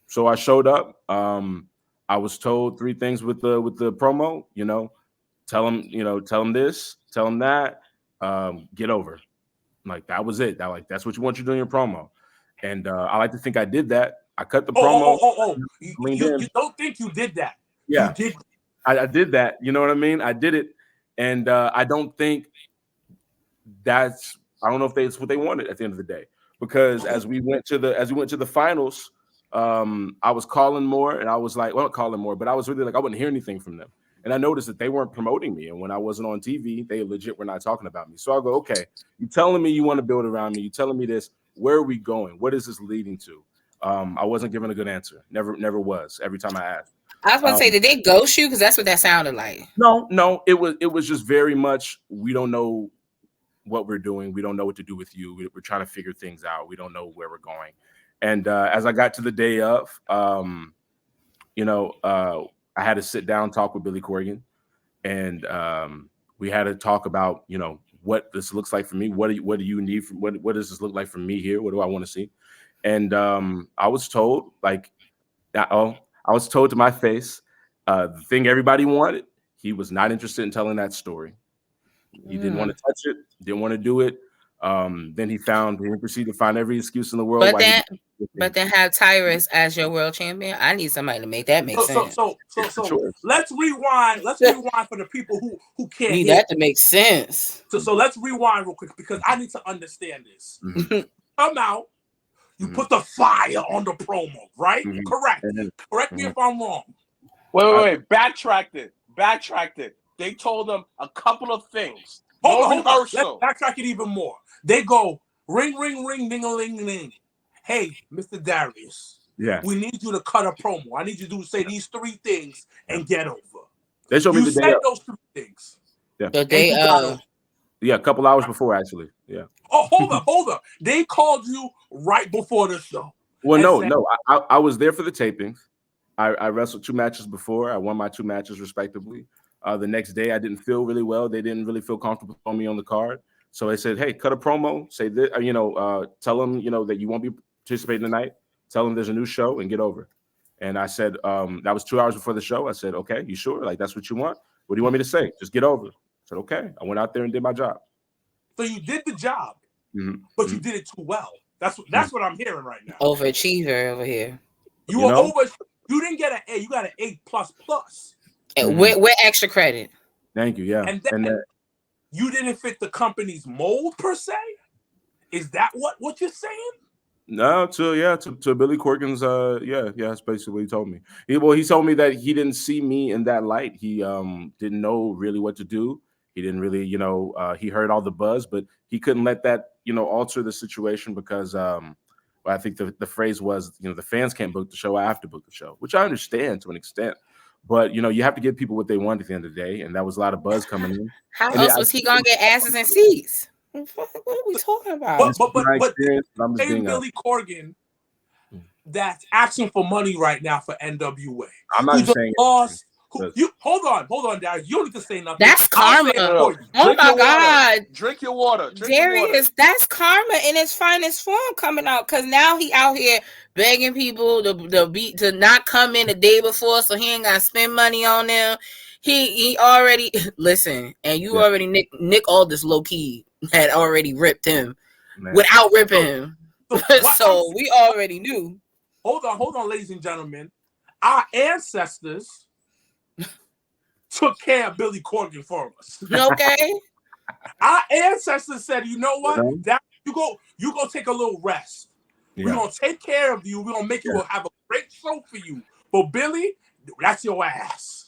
So I showed up. I was told three things with the promo, tell them this, tell them that, get over. Like, that was it. That's what you want you to do in your promo. And I like to think I did that. I cut the promo. You don't think you did that? Yeah, you did. I did that. You know what I mean? I did it, and I don't think I don't know if that's what they wanted at the end of the day. Because as we went to the finals, I was calling more, and I was like, well, not calling more, but I was really like, I wouldn't hear anything from them. And I noticed that they weren't promoting me. And when I wasn't on TV, they legit were not talking about me. So I go, okay, you telling me you want to build around me. You telling me this. Where are we going? What is this leading to? I wasn't given a good answer. Never was. Every time I asked. I was going to say, did they ghost you? Because that's what that sounded like. No. It was just very much, we don't know what we're doing. We don't know what to do with you. We're trying to figure things out. We don't know where we're going. And as I got to the day of, I had to sit down, talk with Billy Corgan, and we had to talk about, what this looks like for me. What do you need? What does this look like for me here? What do I want to see? And I was told, I was told to my face, the thing everybody wanted, he was not interested in telling that story. He didn't want to touch it, didn't want to do it. Then he proceeded to find every excuse in the world. But then have Tyrus as your world champion. I need somebody to make that make sense. So let's rewind. Let's rewind for the people who can't need that to make sense. So let's rewind real quick because I need to understand this. Come out. You put the fire on the promo, right? Correct. Correct me if I'm wrong. Wait. Backtracked it. They told them a couple of things. Hold on. Let's backtrack it even more. They go, ring, ring, ring, ding-a-ling-ling. Hey, Mr. Darius. Yeah. We need you to cut a promo. I need you to say these three things and get over. They showed me the day. You said those three things. Yeah. The day of. Yeah, a couple hours before, actually. Yeah. Oh, hold up. They called you right before the show. Well, no. I was there for the tapings. I wrestled 2 matches before. I won my 2 matches respectively. The next day, I didn't feel really well. They didn't really feel comfortable throwing me on the card. So they said, hey, cut a promo. Say that, tell them, that you won't be participating tonight. Tell them there's a new show and get over it. And I said, that was 2 hours before the show. I said, okay, you sure? Like, that's what you want? What do you want me to say? Just get over it. I said, okay. I went out there and did my job. So you did the job, but you did it too well. That's what I'm hearing right now. Overachiever over here. You didn't get an A. You got an A++. And with extra credit. Thank you. Yeah. And then you didn't fit the company's mold per se. Is that what you're saying? No, to Billy Corgan's. That's basically what he told me. He told me that he didn't see me in that light. He didn't know really what to do. He didn't really, he heard all the buzz, but he couldn't let that, alter the situation because I think the phrase was, the fans can't book the show. I have to book the show, which I understand to an extent. But, you have to give people what they want at the end of the day. And that was a lot of buzz coming in. How else was he going to get asses and seats? What are we talking about? But Billy Corgan that's asking for money right now for NWA. I'm not saying boss. Hold on, Darius. You don't need to say nothing. That's karma. Oh my God. Drink your water. Darius, that's karma in its finest form coming out because now he out here begging people to not come in the day before so he ain't got to spend money on them. He already listen, and you already Nick Aldis low key had already ripped him without ripping him. So we already knew. Hold on, ladies and gentlemen. Our ancestors took care of Billy Corgan for us. Okay. Our ancestors said, you know what? That you go take a little rest. We're gonna take care of you. We're gonna make you have a great show for you. But Billy, that's your ass.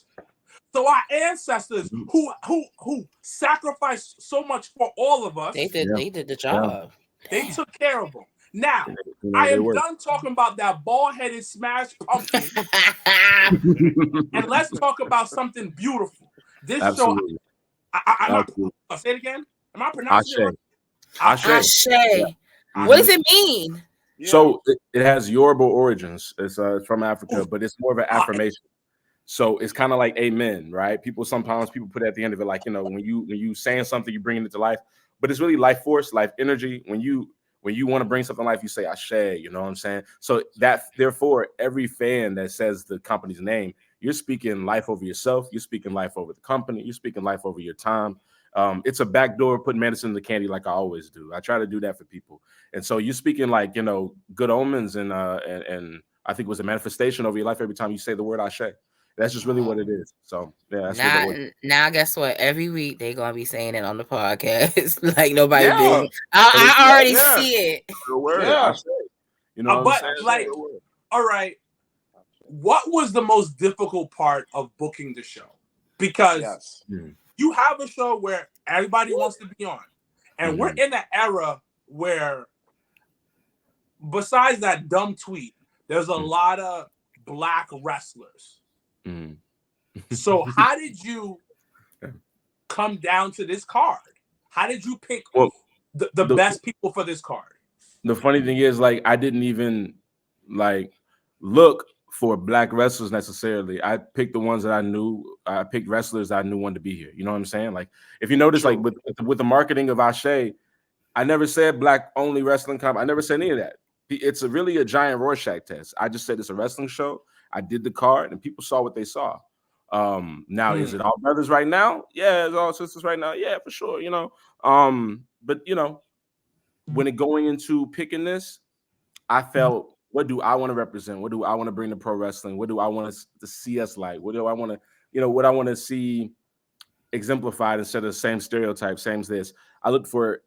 So our ancestors who sacrificed so much for all of us, they did the job. They took care of them. Now, I am done talking about that bald-headed smash pumpkin. And let's talk about something beautiful. This Absolutely. show, I'll say it again. Am I pronouncing it right? Ashe. What does it mean? Yeah. So it has Yoruba origins. It's from Africa, but it's more of an affirmation. So it's kind of like amen, right? Sometimes people put it at the end of it, like, when you saying something, you bring it to life, but it's really life force, life energy. When you want to bring something to life, you say Ashe, you know what I'm saying? So therefore, every fan that says the company's name, you're speaking life over yourself, you're speaking life over the company, you're speaking life over your time. It's a backdoor putting medicine in the candy like I always do. I try to do that for people. And so you're speaking like, good omens and I think it was a manifestation over your life every time you say the word Ashe. That's just really what it is. So yeah, that's now guess what? Every week they're gonna be saying it on the podcast. Like nobody did. I already see it. You know, but like, all right. What was the most difficult part of booking the show? Because you have a show where everybody wants to be on, and we're in an era where, besides that dumb tweet, there's a lot of black wrestlers. So how did you come down to this card? How did you pick the best people for this card? The funny thing is, like, I didn't even look for black wrestlers necessarily. I picked the ones that I knew. I picked wrestlers that I knew wanted to be here. You know what I'm saying? Like, if you notice, like with the marketing of Ashe, I never said black only wrestling company. I never said any of that. It's really a giant Rorschach test. I just said it's a wrestling show. I did the card, and people saw what they saw. Now, is it all brothers right now? Yeah, it's all sisters right now. Yeah, for sure. But when it going into picking this, I felt, what do I want to represent? What do I want to bring to pro wrestling? What do I want to see us like? What do I want to, what I want to see exemplified instead of the same stereotype, same as this? I look for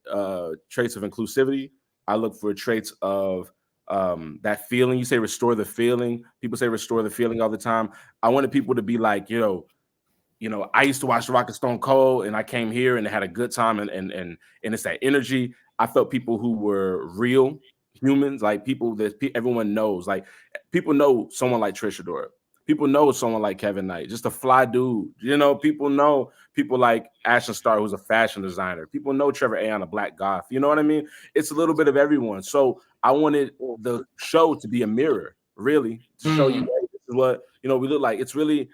traits of inclusivity. I look for traits of that feeling. You say restore the feeling. People say restore the feeling all the time. I wanted people to be like, I used to watch Rock and Stone Cold, and I came here and had a good time, and it's that energy. I felt people who were real humans, like people that everyone knows. Like, people know someone like Trish Adora. People know someone like Kevin Knight, just a fly dude. People know people like Ashton Starr, who's a fashion designer. People know Trevor Aon, a black goth. You know what I mean? It's a little bit of everyone. So I wanted the show to be a mirror, really, to show you, hey, this is what we look like. It's really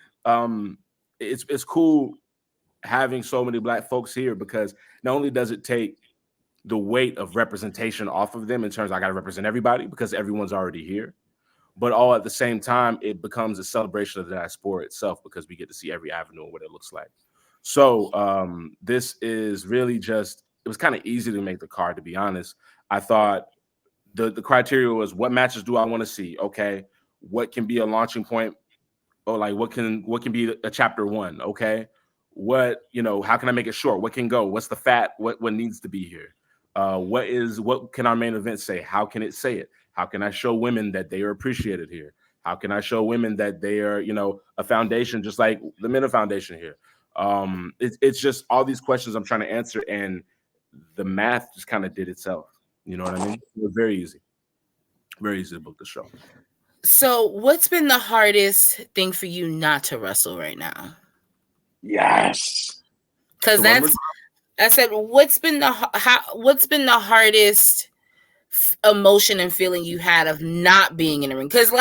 it's cool having so many black folks here, because not only does it take the weight of representation off of them in terms of I got to represent everybody because everyone's already here, but all at the same time, it becomes a celebration of the diaspora itself because we get to see every avenue of what it looks like. So this is really just, it was kind of easy to make the card, to be honest. I thought the criteria was, what matches do I want to see? Okay, what can be a launching point? Or like what can be a chapter 1? Okay, what, how can I make it short? What can go? What's the fat? What needs to be here? What can our main event say? How can it say it? How can I show women that they are appreciated here? How can I show women that they are, a foundation, just like the men of foundation here? It's just all these questions I'm trying to answer, and the math just kind of did itself. You know what I mean? It was very easy to book the show. So what's been the hardest thing for you not to wrestle right now? Yes. Because I said, what's been the hardest emotion and feeling you had of not being in the ring? Because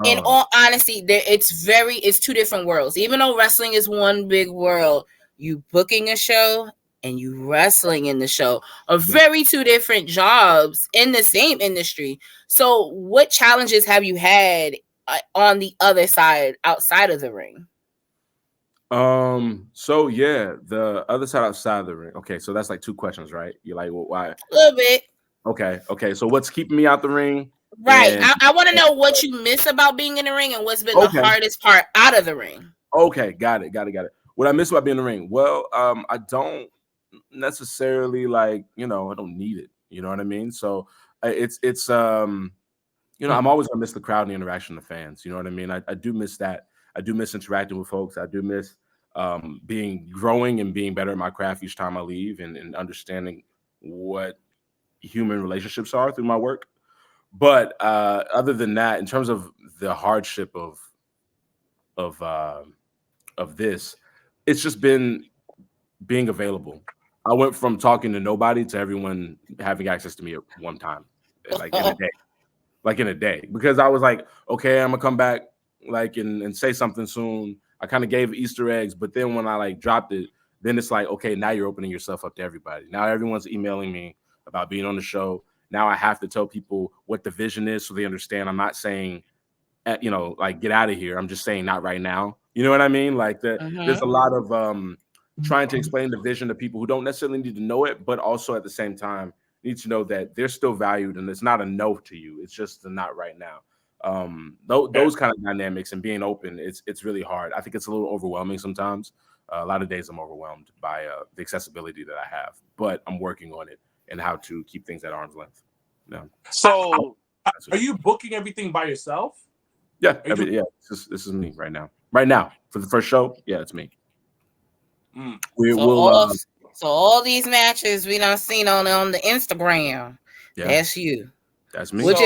in all honesty, it's two different worlds. Even though wrestling is one big world, you booking a show and you wrestling in the show are very two different jobs in the same industry. So what challenges have you had on the other side, outside of the ring? So yeah, the other side outside of the ring. Okay, so that's like two questions, right? You're like, well, why? A little bit. Okay. So what's keeping me out the ring? Right. I want to know what you miss about being in the ring and what's been the hardest part out of the ring. Okay, got it. What I miss about being in the ring? Well, I don't necessarily I don't need it. You know what I mean? So it's I'm always gonna miss the crowd and the interaction of the fans. You know what I mean? I do miss that. I do miss interacting with folks. I do miss growing and being better at my craft each time I leave, and understanding what human relationships are through my work. But other than that, in terms of the hardship of this, it's just been being available. I went from talking to nobody to everyone having access to me at one time, in a day, because I was like, okay, I'm gonna come back and say something soon. I kind of gave Easter eggs, but then when I dropped it, then it's like, okay, now you're opening yourself up to everybody. Now everyone's emailing me about being on the show. Now I have to tell people what the vision is so they understand. I'm not saying, get out of here. I'm just saying not right now. You know what I mean? There's a lot of trying to explain the vision to people who don't necessarily need to know it, but also at the same time need to know that they're still valued, and it's not a no to you. It's just a not right now. Those kind of dynamics and being open, it's really hard. I think it's a little overwhelming sometimes. A lot of days I'm overwhelmed by the accessibility that I have, but I'm working on it and how to keep things at arm's length. Yeah. So, are you booking everything by yourself? Yeah, this is me right now. Right now for the first show, yeah, it's me. So all these matches we done seen on the Instagram, that's you. That's me. Which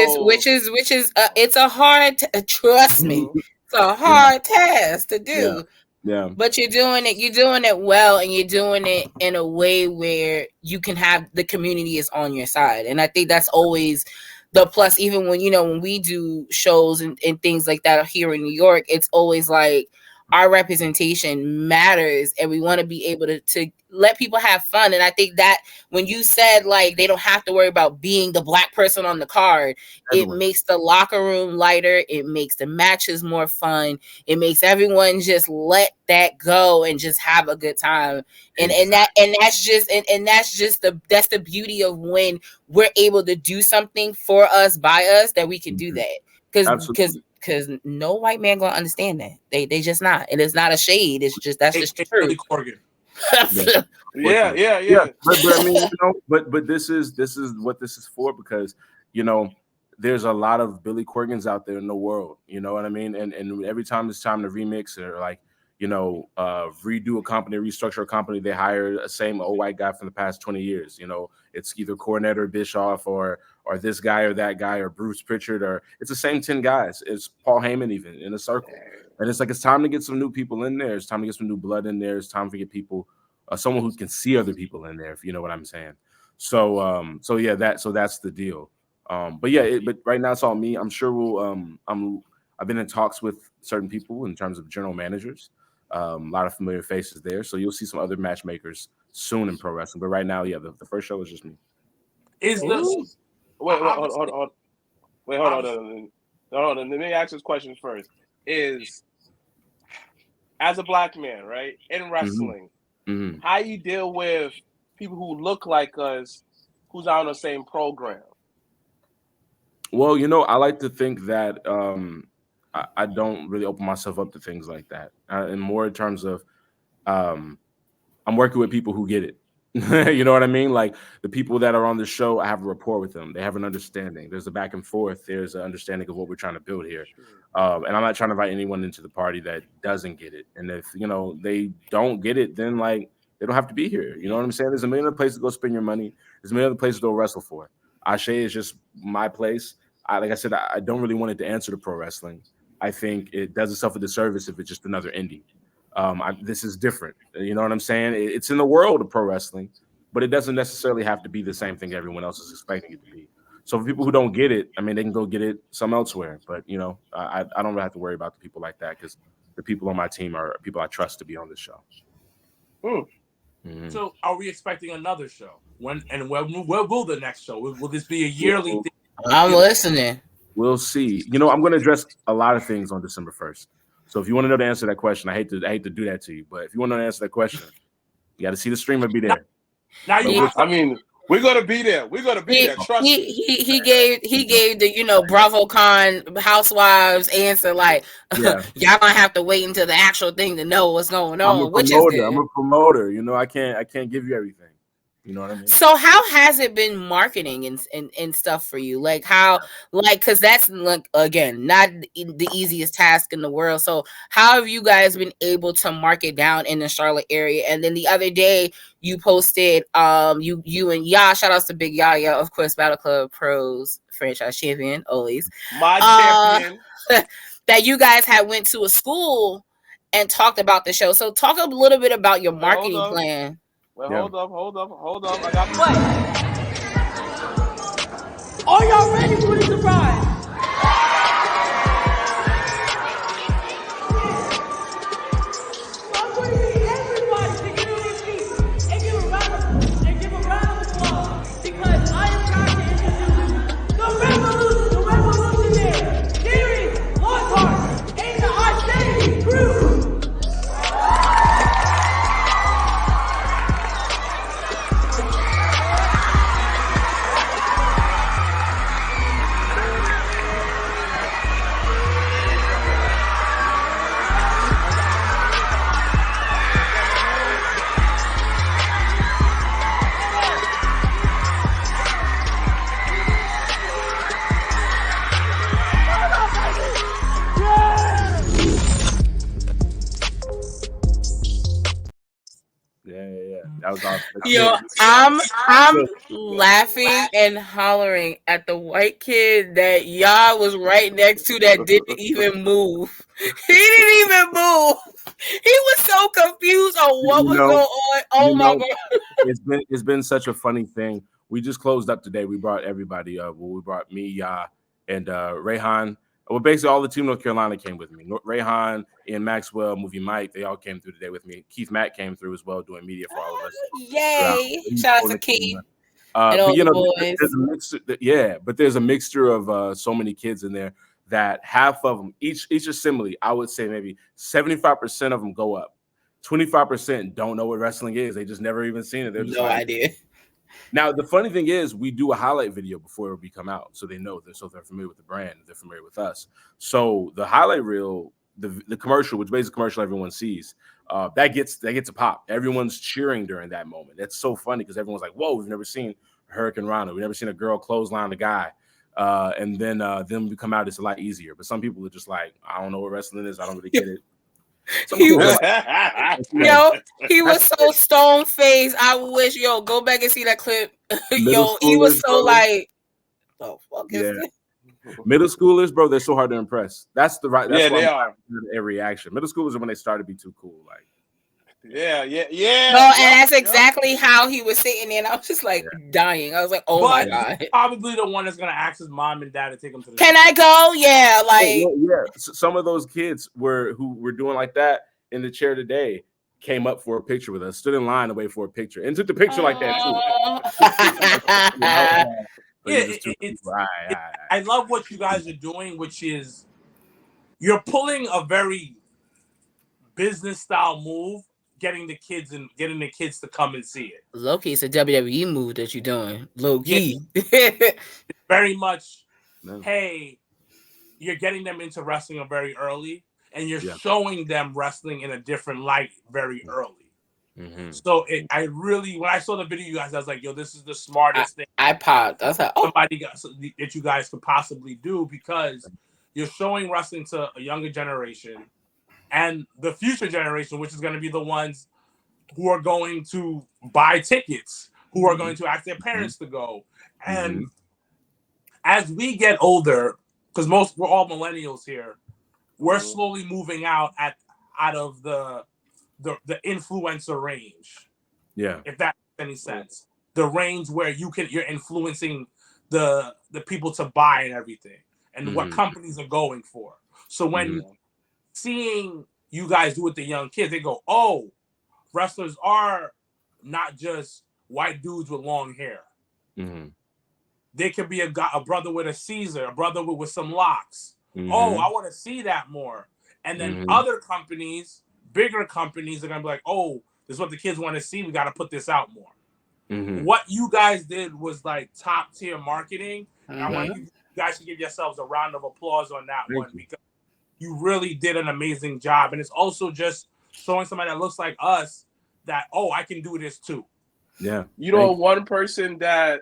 is it's a hard trust me. It's a hard task to do. Yeah. But you're doing it well, and you're doing it in a way where you can have the community is on your side. And I think that's always the plus. Even when we do shows and things like that here in New York, it's always like our representation matters, and we want to be able to let people have fun. And I think that when you said they don't have to worry about being the black person on the card, it makes the locker room lighter. It makes the matches more fun. It makes everyone just let that go and just have a good time. And that's just the beauty of when we're able to do something for us, by us, that we can do that. Because no white man gonna understand that. They just not. And it's not a shade. It's just just true. Yeah. But I mean, but this is what this is for, because there's a lot of Billy Corgans out there in the world. You know what I mean? And every time it's time to remix or redo a company, restructure a company, they hire a same old white guy from the past 20 years. It's either Cornette or Bischoff or this guy or that guy or Bruce Pritchard, or it's the same 10 guys. It's Paul Heyman even in a circle. And it's time to get some new people in there. It's time to get some new blood in there. It's time to get people, someone who can see other people in there, if you know what I'm saying. So that's the deal. But right now it's all me. I'm sure I've been in talks with certain people in terms of general managers. A lot of familiar faces there. So you'll see some other matchmakers soon in pro wrestling. But right now, yeah, the first show is just me. Wait, hold on. Let me ask this question first. Is, as a black man, right, in wrestling, how you deal with people who look like us, who's on the same program? Well, I like to think that I don't really open myself up to things like that. And more in terms of I'm working with people who get it. You know what I mean? Like the people that are on the show, I have a rapport with them. They have an understanding. There's a back and forth. There's an understanding of what we're trying to build here. And I'm not trying to invite anyone into the party that doesn't get it. And if, they don't get it, then like they don't have to be here. You know what I'm saying? There's a million other places to go spend your money. There's a million other places to go wrestle for. Ashe is just my place. Like I said, I don't really want it to answer to pro wrestling. I think it does itself a disservice if it's just another indie. This is different. You know what I'm saying? It's in the world of pro wrestling, but it doesn't necessarily have to be the same thing everyone else is expecting it to be. So for people who don't get it, I mean, they can go get it some elsewhere. But, I don't really have to worry about the people like that because the people on my team are people I trust to be on this show. So are we expecting another show? When will the next show? Will this be a yearly thing? I'm listening. We'll see. I'm going to address a lot of things on December 1st. So if you want to know the answer to that question, I hate to do that to you, but if you want to know the answer to that question, you got to see the stream and be there. I mean, we're gonna be there. We're gonna be there. Trust me. He gave the BravoCon Housewives answer like, y'all gonna have to wait until the actual thing to know what's going on. I'm a promoter. I can't give you everything. You know what I mean? So how has it been marketing and stuff for you? Like because that's like, again, not the easiest task in the world. So how have you guys been able to market down in the Charlotte area? And then the other day you posted you and Ya, shout outs to Big Yaya, of course, Battle Club Pros franchise champion, always. My champion. That you guys had went to a school and talked about the show. So talk a little bit about your marketing plan. Well, hold up. I got what? Are y'all ready for the surprise? I'm going to need everybody to get on their feet and give a round of applause because I am trying to introduce the revolutionary, Darius Lockheart, and the ASE crew. That was awesome. Yo, I'm laughing and hollering at the white kid that y'all was right next to that didn't even move. He didn't even move. He was so confused on what was going on. Oh my God. It's been such a funny thing. We just closed up today. We brought everybody up. Well, we brought me, Ya, and Rayhan. Well, basically all the team North Carolina came with me. Rayhan, Ian Maxwell, Movie Mike, they all came through today with me. Keith Mack came through as well, doing media for all of us. Yay! Shout out to Keith. And all the boys. There's a mixture, but there's a mixture of so many kids in there that half of them, each assembly, I would say maybe 75% of them go up. 25% don't know what wrestling is. They just never even seen it. They're just no idea. Now, the funny thing is we do a highlight video before we come out. So they know so they're familiar with the brand. They're familiar with us. So the highlight reel, the commercial, which basically commercial everyone sees, that gets a pop. Everyone's cheering during that moment. That's so funny because everyone's like, whoa, we've never seen Hurricane Rana. We've never seen a girl clothesline a guy. And then we come out, it's a lot easier. But some people are just like, I don't know what wrestling is. I don't really get it. He was so stone faced. I wish, go back and see that clip. He was so like, the fuck is this? Middle schoolers, bro, they're so hard to impress. That's why they are. Every reaction. Middle schoolers are when they start to be too cool. Like, yeah. No, and that's exactly how he was sitting there. And I was just like dying. I was like, my God. Probably the one that's gonna ask his mom and dad to take him to the Can I go? Yeah, like some of those kids who were doing like that, in the chair today came up for a picture with us, stood in line to wait for a picture, and took the picture like that too. I love what you guys are doing, which is you're pulling a very business style move, getting the kids to come and see it. Low key, it's a WWE move that you're doing. Low key. Very much, hey, you're getting them into wrestling very early, and you're showing them wrestling in a different light very early. Mm-hmm. So when I saw the video, you guys, I was like, yo, this is the smartest thing. I popped. I was like, that you guys could possibly do, because you're showing wrestling to a younger generation and the future generation, which is going to be the ones who are going to buy tickets, who are going to ask their parents to go. And as we get older, because we're all millennials here, we're slowly moving out of the influencer range. Yeah. If that makes any sense. The range where you're influencing the people to buy and everything, and what companies are going for. So when seeing you guys do with the young kids, they go, oh, wrestlers are not just white dudes with long hair. Mm-hmm. They could be a brother with a Caesar, a brother with some locks. Mm-hmm. Oh, I want to see that more. And then other companies, bigger companies, are going to be like, oh, this is what the kids want to see. We got to put this out more. Mm-hmm. What you guys did was like top tier marketing. Mm-hmm. I want you guys to give yourselves a round of applause on that one, because you really did an amazing job. And it's also just showing somebody that looks like us that, oh, I can do this too. Yeah. You know, one person that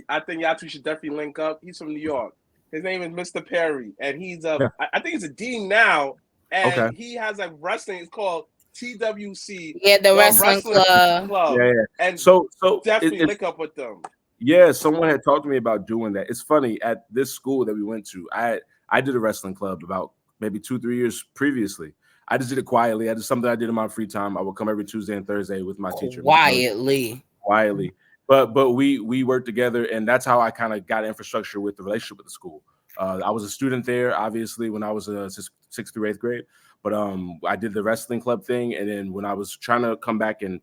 I think y'all two should definitely link up. He's from New York. His name is Mr. Perry, and he's I think he's a dean now, and he has a wrestling. It's called TWC. Yeah, the wrestling club. Yeah. And so definitely link up with them. Yeah, someone had talked to me about doing that. It's funny, at this school that we went to, I did a wrestling club about maybe 2-3 years previously. I just did it quietly. I did something I did in my free time. I would come every Tuesday and Thursday with my teacher. Quietly. But we worked together, and that's how I kind of got infrastructure with the relationship with the school. I was a student there, obviously, when I was 6th through 8th grade. But I did the wrestling club thing, and then when I was trying to come back and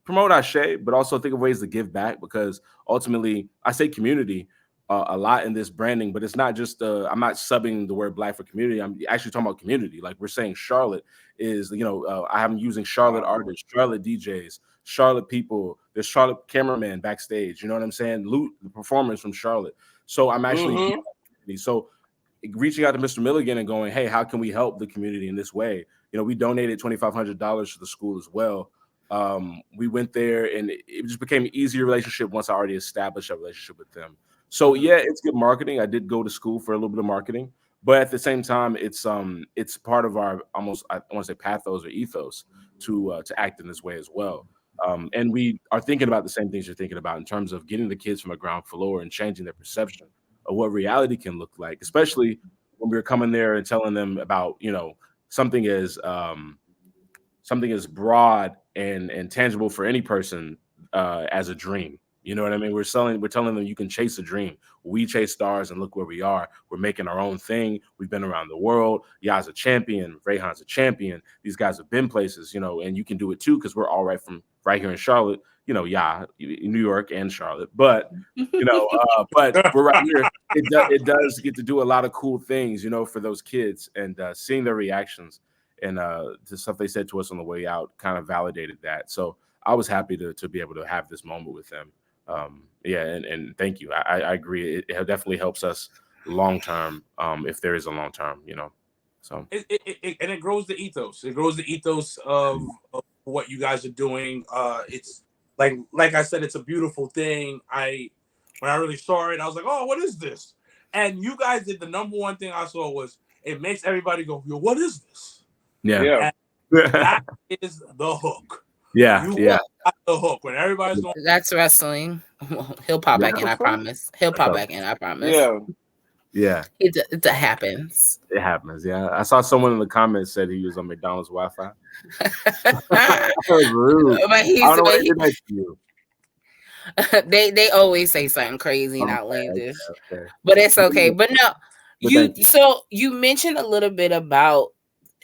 promote ASE, but also think of ways to give back, because ultimately I say community a lot in this branding, but it's not just I'm not subbing the word Black for community. I'm actually talking about community. Like we're saying, Charlotte is I'm using Charlotte artists, Charlotte DJs, Charlotte people. There's Charlotte cameraman backstage. You know what I'm saying? The performers from Charlotte. So I'm actually so reaching out to Mr. Milligan and going, hey, how can we help the community in this way? We donated $2,500 to the school as well. We went there, and it just became an easier relationship once I already established a relationship with them. So yeah, it's good marketing. I did go to school for a little bit of marketing, but at the same time, it's part of our almost, I want to say, pathos or ethos to act in this way as well. And we are thinking about the same things you're thinking about in terms of getting the kids from a ground floor and changing their perception of what reality can look like, especially when we're coming there and telling them about something as broad and tangible for any person as a dream. You know what I mean? We're telling them you can chase a dream. We chase stars, and look where we are. We're making our own thing. We've been around the world. Ya's a champion. Rayhan's a champion. These guys have been places, and you can do it too, because we're all right here in Charlotte. Ya, New York and Charlotte, but but we're right here. It does get to do a lot of cool things, for those kids, and seeing their reactions and the stuff they said to us on the way out kind of validated that. So I was happy to be able to have this moment with them. And thank you. I agree. It definitely helps us long term, if there is a long term, So it grows the ethos. It grows the ethos of what you guys are doing. It's like I said, it's a beautiful thing. When I really saw it, I was like, oh, what is this? And you guys did the number one thing I saw was it makes everybody go, yo, what is this? Yeah. That is the hook. Yeah. The hook when everybody's going. That's wrestling. He'll pop back in. I promise. Yeah. It happens. It happens. Yeah. I saw someone in the comments said he was on McDonald's Wi-Fi. That was rude. But I don't know what did that to you. They always say something crazy and outlandish, but it's okay. But no, you mentioned a little bit about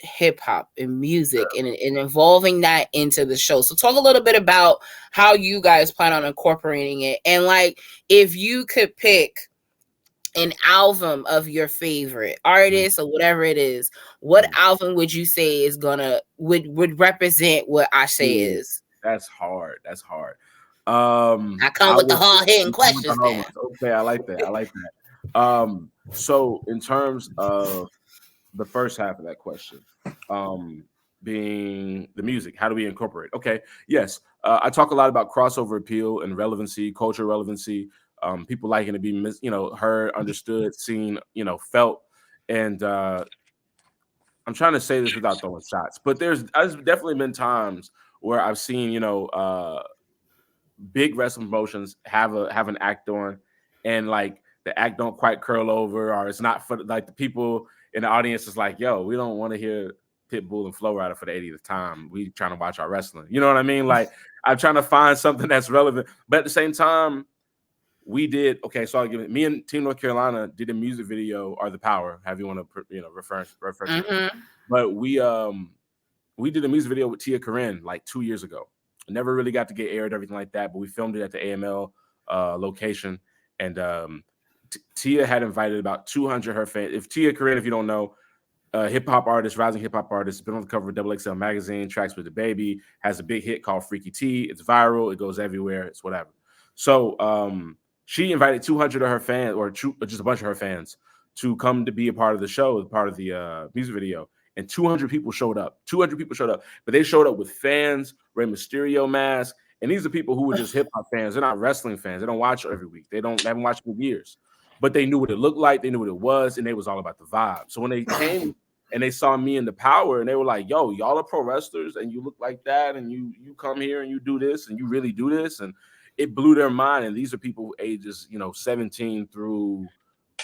hip hop and music and involving that into the show. So talk a little bit about how you guys plan on incorporating it, and like if you could pick an album of your favorite artist or whatever it is, what album would you say is would represent what I say is? That's hard. That's hard. I come with the hard hitting questions now. Okay, I like that. So in terms of the first half of that question, being the music, how do we incorporate? Okay, yes, I talk a lot about crossover appeal and relevancy, cultural relevancy. People liking to be, heard, understood, seen, felt, and I'm trying to say this without throwing shots, but there's definitely been times where I've seen, big wrestling promotions have an act on, and like the act don't quite curl over, or it's not for like the people in the audience is like, yo, we don't want to hear Pitbull and Flow Rider for the 80th time. We trying to watch our wrestling. You know what I mean? Like I'm trying to find something that's relevant, but at the same time, we did so I'll give it. Me and Team North Carolina did a music video, "Are the Power." Have you want to refer Mm-hmm. But we did a music video with Tia Corinne like 2 years ago. Never really got to get aired, everything like that, but we filmed it at the AML location, and Tia had invited about 200 of her fans. If Tia Corinne, if you don't know, hip hop artist, rising hip hop artist, been on the cover of XXL magazine, tracks with the baby, has a big hit called Freaky T. It's viral, it goes everywhere, it's whatever. So she invited 200 of her fans, or just a bunch of her fans, to come to be a part of the show, part of the music video. And 200 people showed up. 200 people showed up, but they showed up with fans, Rey Mysterio mask, and these are people who were just hip hop fans. They're not wrestling fans. They don't watch every week. They haven't watched for years, but they knew what it looked like. They knew what it was, and they was all about the vibe. So when they came and they saw me in the Power, and they were like, "Yo, y'all are pro wrestlers, and you look like that, and you come here and you do this, and you really do this," and it blew their mind. And these are people ages 17 through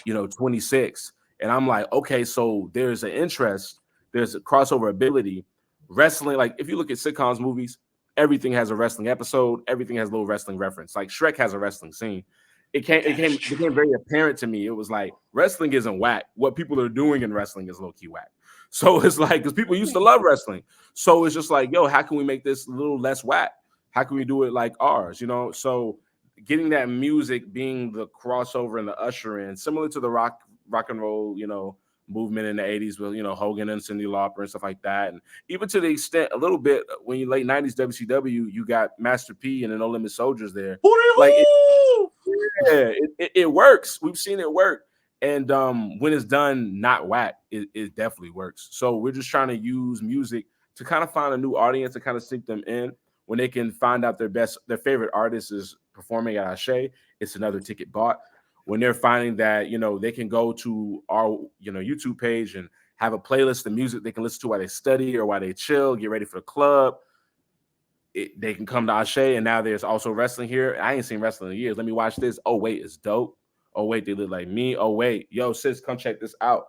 26, and I'm like, okay, so there's an interest. There's a crossover ability. Wrestling, like if you look at sitcoms, movies, everything has a wrestling episode. Everything has a little wrestling reference. Like Shrek has a wrestling scene. It became very apparent to me. It was like wrestling isn't whack. What people are doing in wrestling is low key whack. So it's like, because people used to love wrestling. So it's just like, yo, how can we make this a little less whack? How can we do it like ours? So getting that music being the crossover and the usher in, similar to the rock and roll, movement in the 80s with Hogan and Cyndi Lauper and stuff like that, and even to the extent a little bit when you late 90s WCW, you got Master P and the No Limit Soldiers there. Like it works. We've seen it work, and when it's done not whack, it definitely works. So we're just trying to use music to kind of find a new audience to kind of sink them in. When they can find out their favorite artist is performing at ASE, it's another ticket bought. When they're finding that, they can go to our, YouTube page and have a playlist of music they can listen to while they study or while they chill, get ready for the club. They can come to ASE, and now there's also wrestling here. I ain't seen wrestling in years. Let me watch this. Oh, wait, it's dope. Oh, wait, they look like me. Oh, wait, yo, sis, come check this out.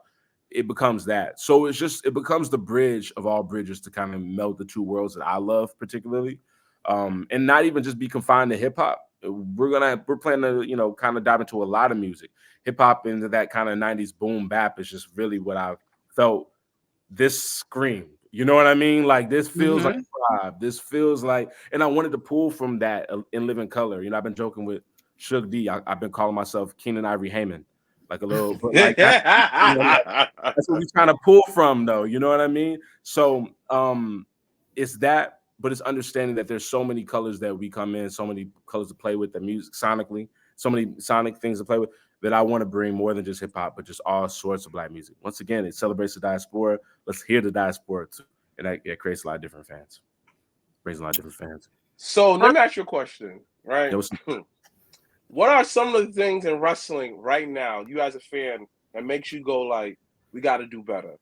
It becomes that. So it becomes the bridge of all bridges to kind of meld the two worlds that I love particularly. And not even just be confined to hip hop. We're planning to, kind of dive into a lot of music. Hip hop into that kind of 90s boom bap is just really what I felt this screamed. You know what I mean? Like this feels like a vibe. This feels like, and I wanted to pull from that in Living Color. I've been joking with Suge D. I've been calling myself Keenan Ivory Heyman, like a little, but like that's what we're trying to pull from, though. You know what I mean? So it's that. But it's understanding that there's so many colors that we come in, so many colors to play with, the music sonically, so many sonic things to play with, that I want to bring more than just hip hop, but just all sorts of Black music. Once again, it celebrates the diaspora. Let's hear the diaspora too. And that creates a lot of different fans. Brings a lot of different fans. So let me ask you a question, right? Yeah, what are some of the things in wrestling right now, you as a fan, that makes you go like, we got to do better?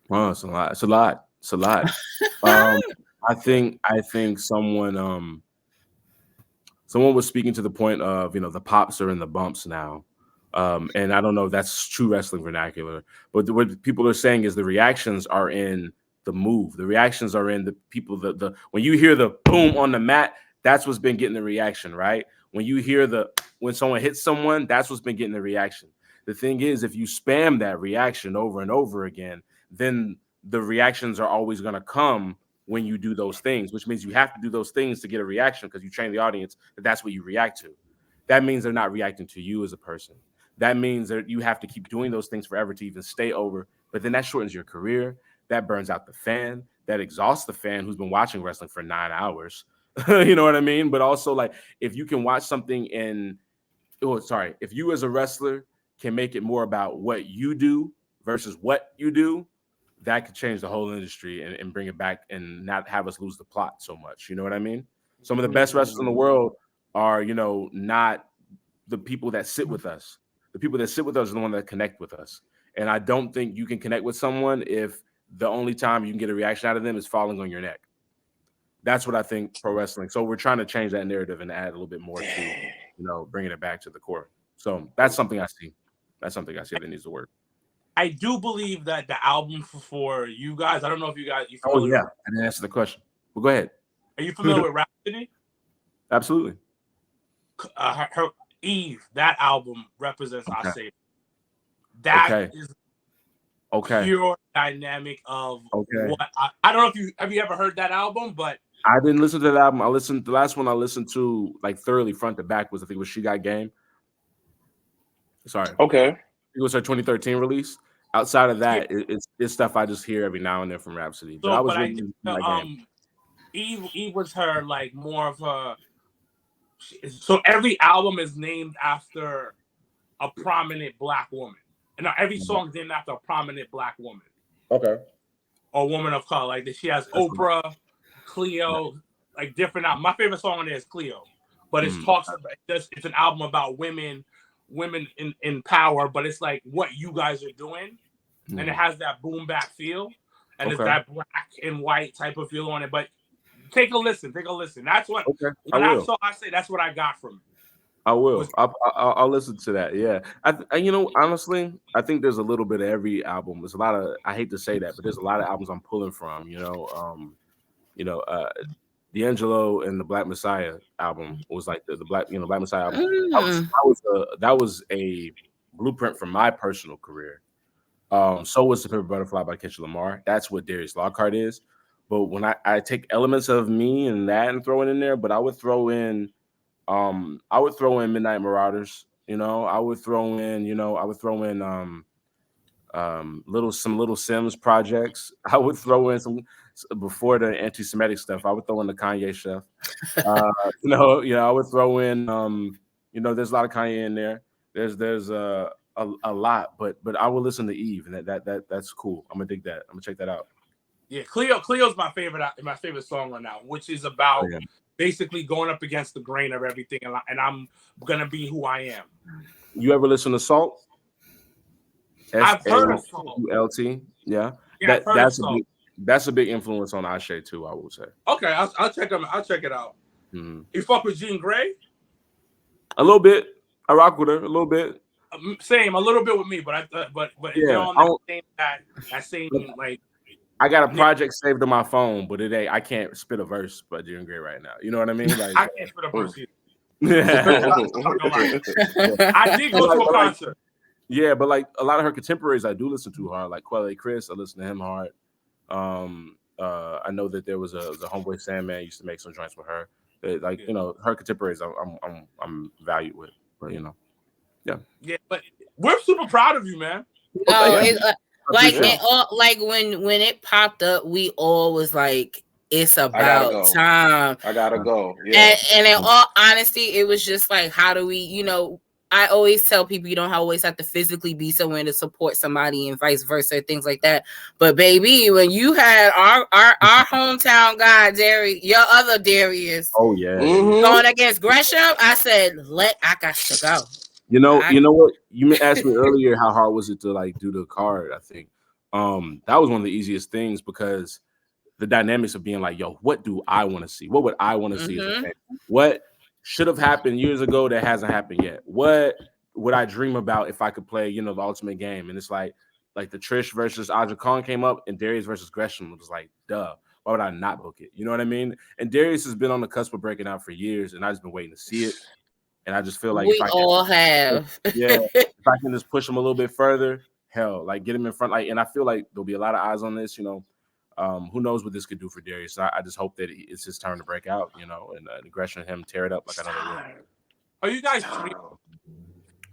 Oh, it's a lot. It's a lot. It's a lot. I think someone was speaking to the point of, the pops are in the bumps now. And I don't know if that's true wrestling vernacular, but what people are saying is the reactions are in the move. The reactions are in the people, when you hear the boom on the mat, that's what's been getting the reaction, right? When you hear when someone hits someone, that's what's been getting the reaction. The thing is, if you spam that reaction over and over again, then the reactions are always going to come when you do those things, which means you have to do those things to get a reaction because you train the audience that that's what you react to. That means they're not reacting to you as a person. That means that you have to keep doing those things forever to even stay over. But then that shortens your career. That burns out the fan. That exhausts the fan who's been watching wrestling for 9 hours. You know what I mean? But also, like, if you can watch something if you as a wrestler can make it more about what you do versus what you do, that could change the whole industry and bring it back and not have us lose the plot so much. You know what I mean? Some of the best wrestlers in the world are, not the people that sit with us. The people that sit with us are the ones that connect with us. And I don't think you can connect with someone if the only time you can get a reaction out of them is falling on your neck. That's what I think pro wrestling. So we're trying to change that narrative and add a little bit more to, bringing it back to the core. So that's something I see. That's something I see that needs to work. I do believe that the album for you guys, I don't know if you Oh, yeah. I didn't answer the question. Well, go ahead. Are you familiar with Rapsody? Absolutely. Her Eve, that album represents our savior. That is pure dynamic of what I don't know if you have ever heard that album, but I didn't listen to that album. The last one I listened to like thoroughly front to back was, I think it was She Got Game. Sorry. Okay. It was her 2013 release. Outside of that, it's stuff I just hear every now and then from Rapsody. But I was Eve was her like more of a. So every album is named after a prominent Black woman, and every song is named after a prominent Black woman. Okay. Or woman of color. Like she has Oprah, Cleo, like different. My favorite song on there is Cleo, but it's it's an album about women in power, but it's like what you guys are doing, and it has that boom bap feel, and it's that black and white type of feel on it. But take a listen. That's what I say. That's what I got from it. I will. I'll listen to that. Yeah. Honestly, I think there's a little bit of every album. There's a lot of. I hate to say that, but there's a lot of albums I'm pulling from. D'Angelo and the Black Messiah album was like the Black Messiah album. That was a blueprint for my personal career. So was The Paper Butterfly by Kendrick Lamar. That's what Darius Lockhart is. But when I take elements of me and that and throw it in there, but I would throw in Midnight Marauders. I would throw in some Little Sims projects. I would throw in some before the anti-Semitic stuff. I would throw in the Kanye stuff. I would throw in there's a lot of Kanye in there. There's a lot, but I will listen to Eve, and that's cool. I'm gonna dig that. I'm gonna check that out. Yeah, Cleo's my favorite song on that, which is about basically going up against the grain of everything, and I'm gonna be who I am. You ever listen to Salt? I've heard of Salt. LT, yeah. That's a big influence on Ashe too, I will say. Okay, I'll check them. I'll check it out. Mm-hmm. You fuck with Jean Grey? A little bit. I rock with her a little bit. Same, a little bit with me, but they're on that same like. I got a project saved on my phone, but it ain't. I can't spit a verse by Jean Grey right now. You know what I mean? Like, I can't spit a verse either. I did go to a concert. Yeah, but like a lot of her contemporaries, I do listen to hard. Like Quelle Chris, I listen to him hard. I know that there was the homeboy Sandman used to make some joints with her. Like her contemporaries, I'm valued with. But yeah. But we're super proud of you, man. When it popped up, we all was like, it's about time. I gotta go. Yeah. And in all honesty, it was just like, how do we, I always tell people you don't always have to physically be somewhere to support somebody and vice versa, things like that. But baby, when you had our hometown guy, your other Darius, going against Gresham, I said, I got to go. You know what? You asked me earlier how hard was it to like do the card. I think that was one of the easiest things because the dynamics of being like, yo, what do I want to see? What would I want to see? As a fan? What should have happened years ago that hasn't happened yet? What would I dream about if I could play, the ultimate game? And it's like the Trish versus Aja Khan came up and Darius versus Gresham was like, duh. Why would I not book it? You know what I mean? And Darius has been on the cusp of breaking out for years, and I've just been waiting to see it. And I just feel like we all have. If I can just push him a little bit further, hell. Like, get him in front. Like, and I feel like there'll be a lot of eyes on this. Who knows what this could do for Darius? I just hope that it's his turn to break out. And aggression, him tear it up like another win. Are you guys streaming?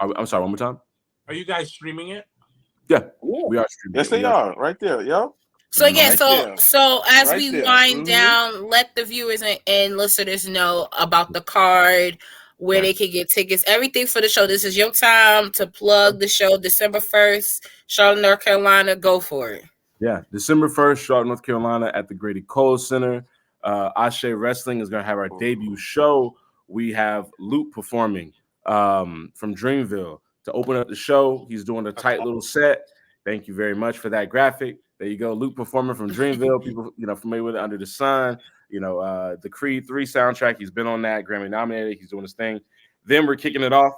I'm sorry, one more time. Are you guys streaming it? Yeah, we are streaming. Yes, they are right there, yo. So yeah, Right so as Right we there. wind down, let the viewers and listeners know about the card, where they can get tickets, everything for the show. This is your time to plug the show. December 1st, Charlotte, North Carolina. Go for it. Yeah, December 1st, Charlotte, North Carolina at the Grady Cole Center. ASE Wrestling is going to have our debut show. We have Luke performing from Dreamville to open up the show. He's doing a tight little set. Thank you very much for that graphic. There you go, Luke performing from Dreamville. People, familiar with it, Under the Sun. The Creed 3 soundtrack. He's been on that, Grammy nominated. He's doing his thing. Then we're kicking it off.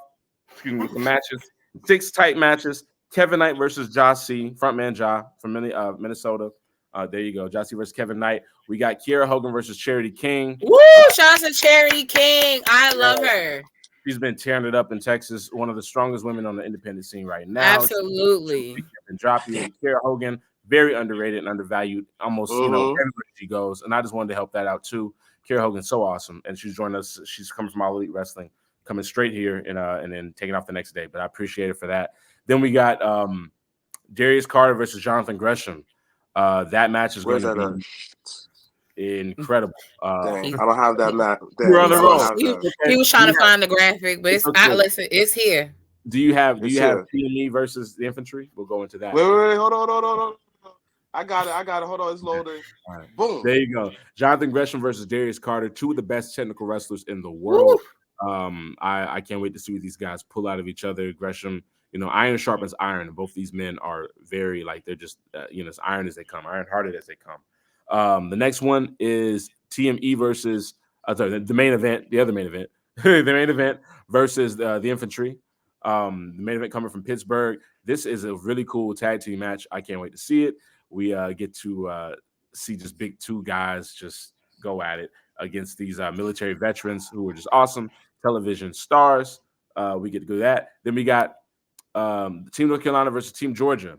With the matches, 6 tight matches. Kevin Knight versus Josh C. Frontman Ja from Minnesota. There you go, Josh C. versus Kevin Knight. We got Kiera Hogan versus Charity King. Woo! Shout out to Charity King. I love her. She's been tearing it up in Texas. One of the strongest women on the independent scene right now. Absolutely. And Kiera Hogan, very underrated and undervalued. Almost, everywhere she goes. And I just wanted to help that out too. Kiera Hogan's so awesome, and she's joined us. She's coming from All Elite Wrestling, coming straight here and then taking off the next day. But I appreciate it for that. Then we got Darius Carter versus Jonathan Gresham. That match is going to be incredible. Dang, I don't have that match. We're on the road. He was trying to find the graphic, but it's not. Listen, it's here. Do you have PME versus the Infantry? We'll go into that. Wait, hold on. I got it. Hold on, it's loading. All right. Boom. There you go. Jonathan Gresham versus Darius Carter, 2 of the best technical wrestlers in the world. I can't wait to see what these guys pull out of each other. Gresham, iron sharpens iron. Both these men are very they're just as iron as they come, iron-hearted as they come. The next one is TME versus the main event, the other main event, the main event versus the Infantry. The main event coming from Pittsburgh. This is a really cool tag team match. I can't wait to see it. We get to see just big 2 guys just go at it against these military veterans who are just awesome television stars. We get to do that. Then we got Team North Carolina versus Team Georgia.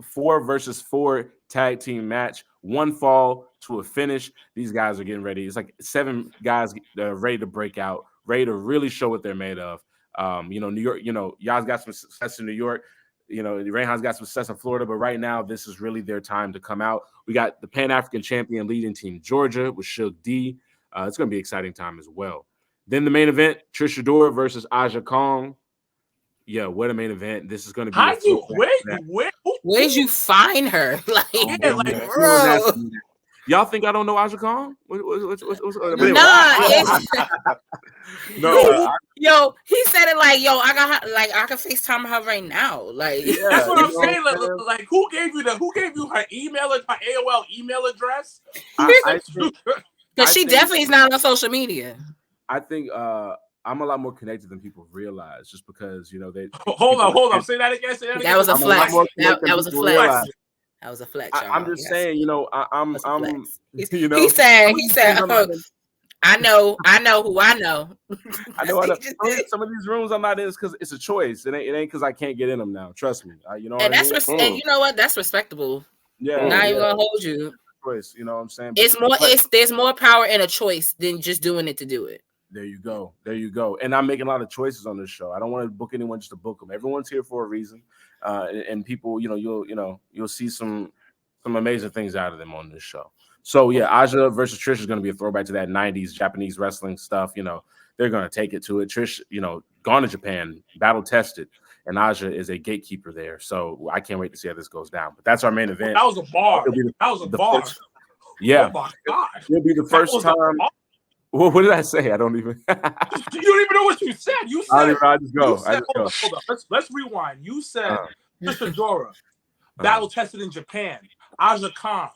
4 versus 4 tag team match. 1 fall to a finish. These guys are getting ready. It's like 7 guys ready to break out, ready to really show what they're made of. New York, y'all's got some success in New York. Rayhan's got some success in Florida, but right now this is really their time to come out. We got the Pan-African champion leading Team Georgia with Suge D. It's going to be an exciting time as well. Then the main event, Trish Adora versus Aja Kong. Yeah, what a main event. This is going to be Where'd you find her? Bro. Y'all think I don't know Aja Kong? What's Yo, he said it I got her, I can FaceTime her right now. That's what I'm saying. Who gave you her email, her AOL email address? Because she definitely is not on social media. I think I'm a lot more connected than people realize, just because they. Hold on. Say that again. That was a flex. That was a flex. That was a flex. I'm just saying, I'm He said, I know who I know. I know. Some of these rooms I'm not in is because it's a choice. It ain't because I can't get in them now. Trust me. And you know what? That's respectable. Yeah. Not even gonna hold you. Choice. You know what I'm saying? There's more power in a choice than just doing it to do it. There you go. And I'm making a lot of choices on this show. I don't want to book anyone just to book them. Everyone's here for a reason. And people, you'll see some amazing things out of them on this show. So yeah, Aja versus Trish is going to be a throwback to that 90s Japanese wrestling stuff. They're going to take it to it. Trish, gone to Japan, battle tested, and Aja is a gatekeeper there. So I can't wait to see how this goes down. But that's our main event. That was a bar. First, yeah. Oh my God. It'll be the first time. Well, what did I say? I don't even. You don't even know what you said. You said. I just go. Hold on. Let's rewind. You said Trish Adora, battle tested in Japan. Aja Kong,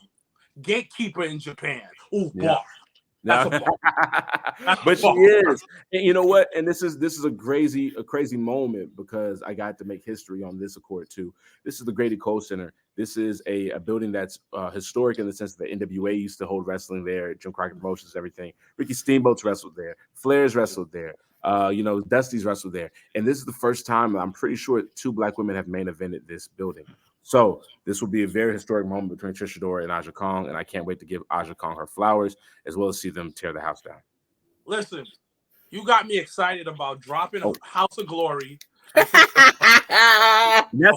gatekeeper in Japan. Ooh, bar. That's a bar. But she is. And you know what? And this is a crazy moment because I got to make history on this accord too. This is the Grady Cole Center. This is a building that's historic in the sense that the NWA used to hold wrestling there. Jim Crockett Promotions, everything. Ricky Steamboat's wrestled there. Flair's wrestled there. Dusty's wrestled there. And this is the first time I'm pretty sure 2 black women have main evented this building. So this will be a very historic moment between Trish Adora and Aja Kong, and I can't wait to give Aja Kong her flowers, as well as see them tear the house down. Listen, you got me excited about dropping House of Glory. That's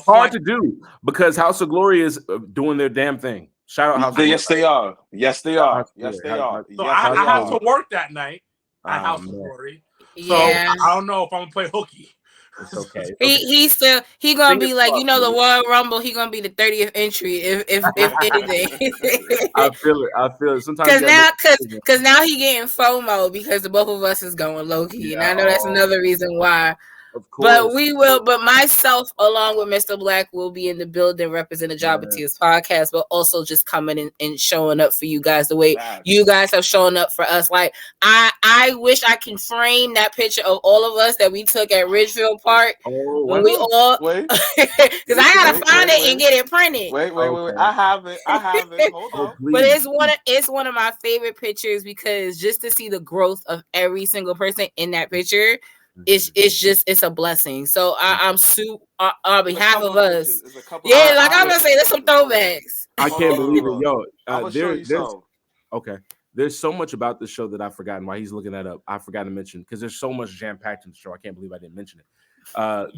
hard to do because House of Glory is doing their damn thing. Shout out House of Glory. Yes, they are. Yes, they are. Yes, they are. So I have to work that night at House of Glory. So I don't know if I'm gonna play hooky. It's okay. He gonna be like, the Royal Rumble. He gonna be the 30th entry if anything. I feel it. Sometimes because now he getting FOMO because the both of us is going low key, and I know that's another reason why. Of course. But myself, along with Mr. Black, will be in the building representing the Jobbertears podcast, but also just coming in and showing up for you guys the way you guys have shown up for us. Like, I wish I can frame that picture of all of us that we took at Ridgefield Park when we all, because I gotta find it and get it printed. Wait. I have it. Hold on. But it's one of my favorite pictures because just to see the growth of every single person in that picture. It's a blessing. So I'm super on behalf of us. I'm gonna say there's some throwbacks. I can't believe it, yo. Okay. There's so much about this show that I've forgotten. While he's looking that up, I forgot to mention because there's so much jam packed in the show. I can't believe I didn't mention it.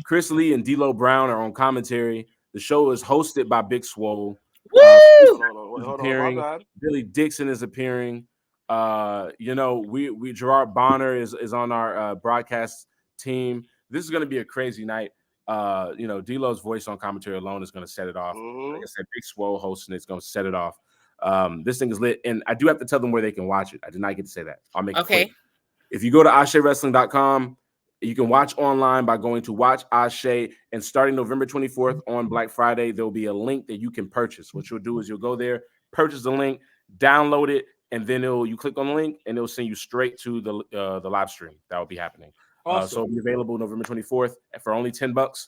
Chris Lee and D'Lo Brown are on commentary. The show is hosted by Big Swole. Hold on. Billy Dixon is appearing. We Gerard Bonner is on our broadcast team. This is going to be a crazy night. D'Lo's voice on commentary alone is going to set it off. Like I said, Big Swole hosting it's going to set it off. This thing is lit, and I do have to tell them where they can watch it. I did not get to say that. I'll make it quick. If you go to ASEWrestling.com, you can watch online by going to Watch Ashe, and starting November 24th on Black Friday, there will be a link that you can purchase. What you'll do is you'll go there, purchase the link, download it, and then you click on the link, and it'll send you straight to the live stream that will be happening. Awesome. So it'll be available November 24th for only $10.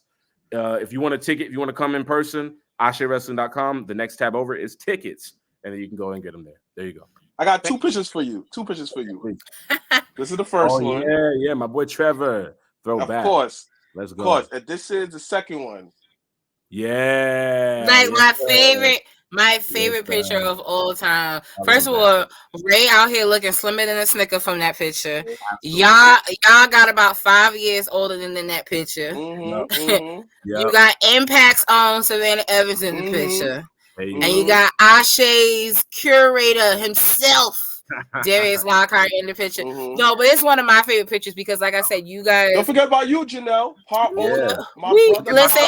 If you want a ticket, if you want to come in person, ASHEWrestling.com. The next tab over is tickets, and then you can go and get them there. There you go. I got 2 pictures for you. This is the first one. Yeah, my boy Trevor. Throwback. Of course. Let's go. Of course. And this is the second one. Yeah. Like my favorite picture of all time. First of all, Ray out here looking slimmer than a Snicker from that picture. Y'all got about 5 years older than in that picture. You got Impact's own Savannah Evans in the picture. And you got Ashe's curator himself, Darius Lockhart, in the picture. No, but it's one of my favorite pictures because, like I said, you guys. Don't forget about you, Janelle. Listen,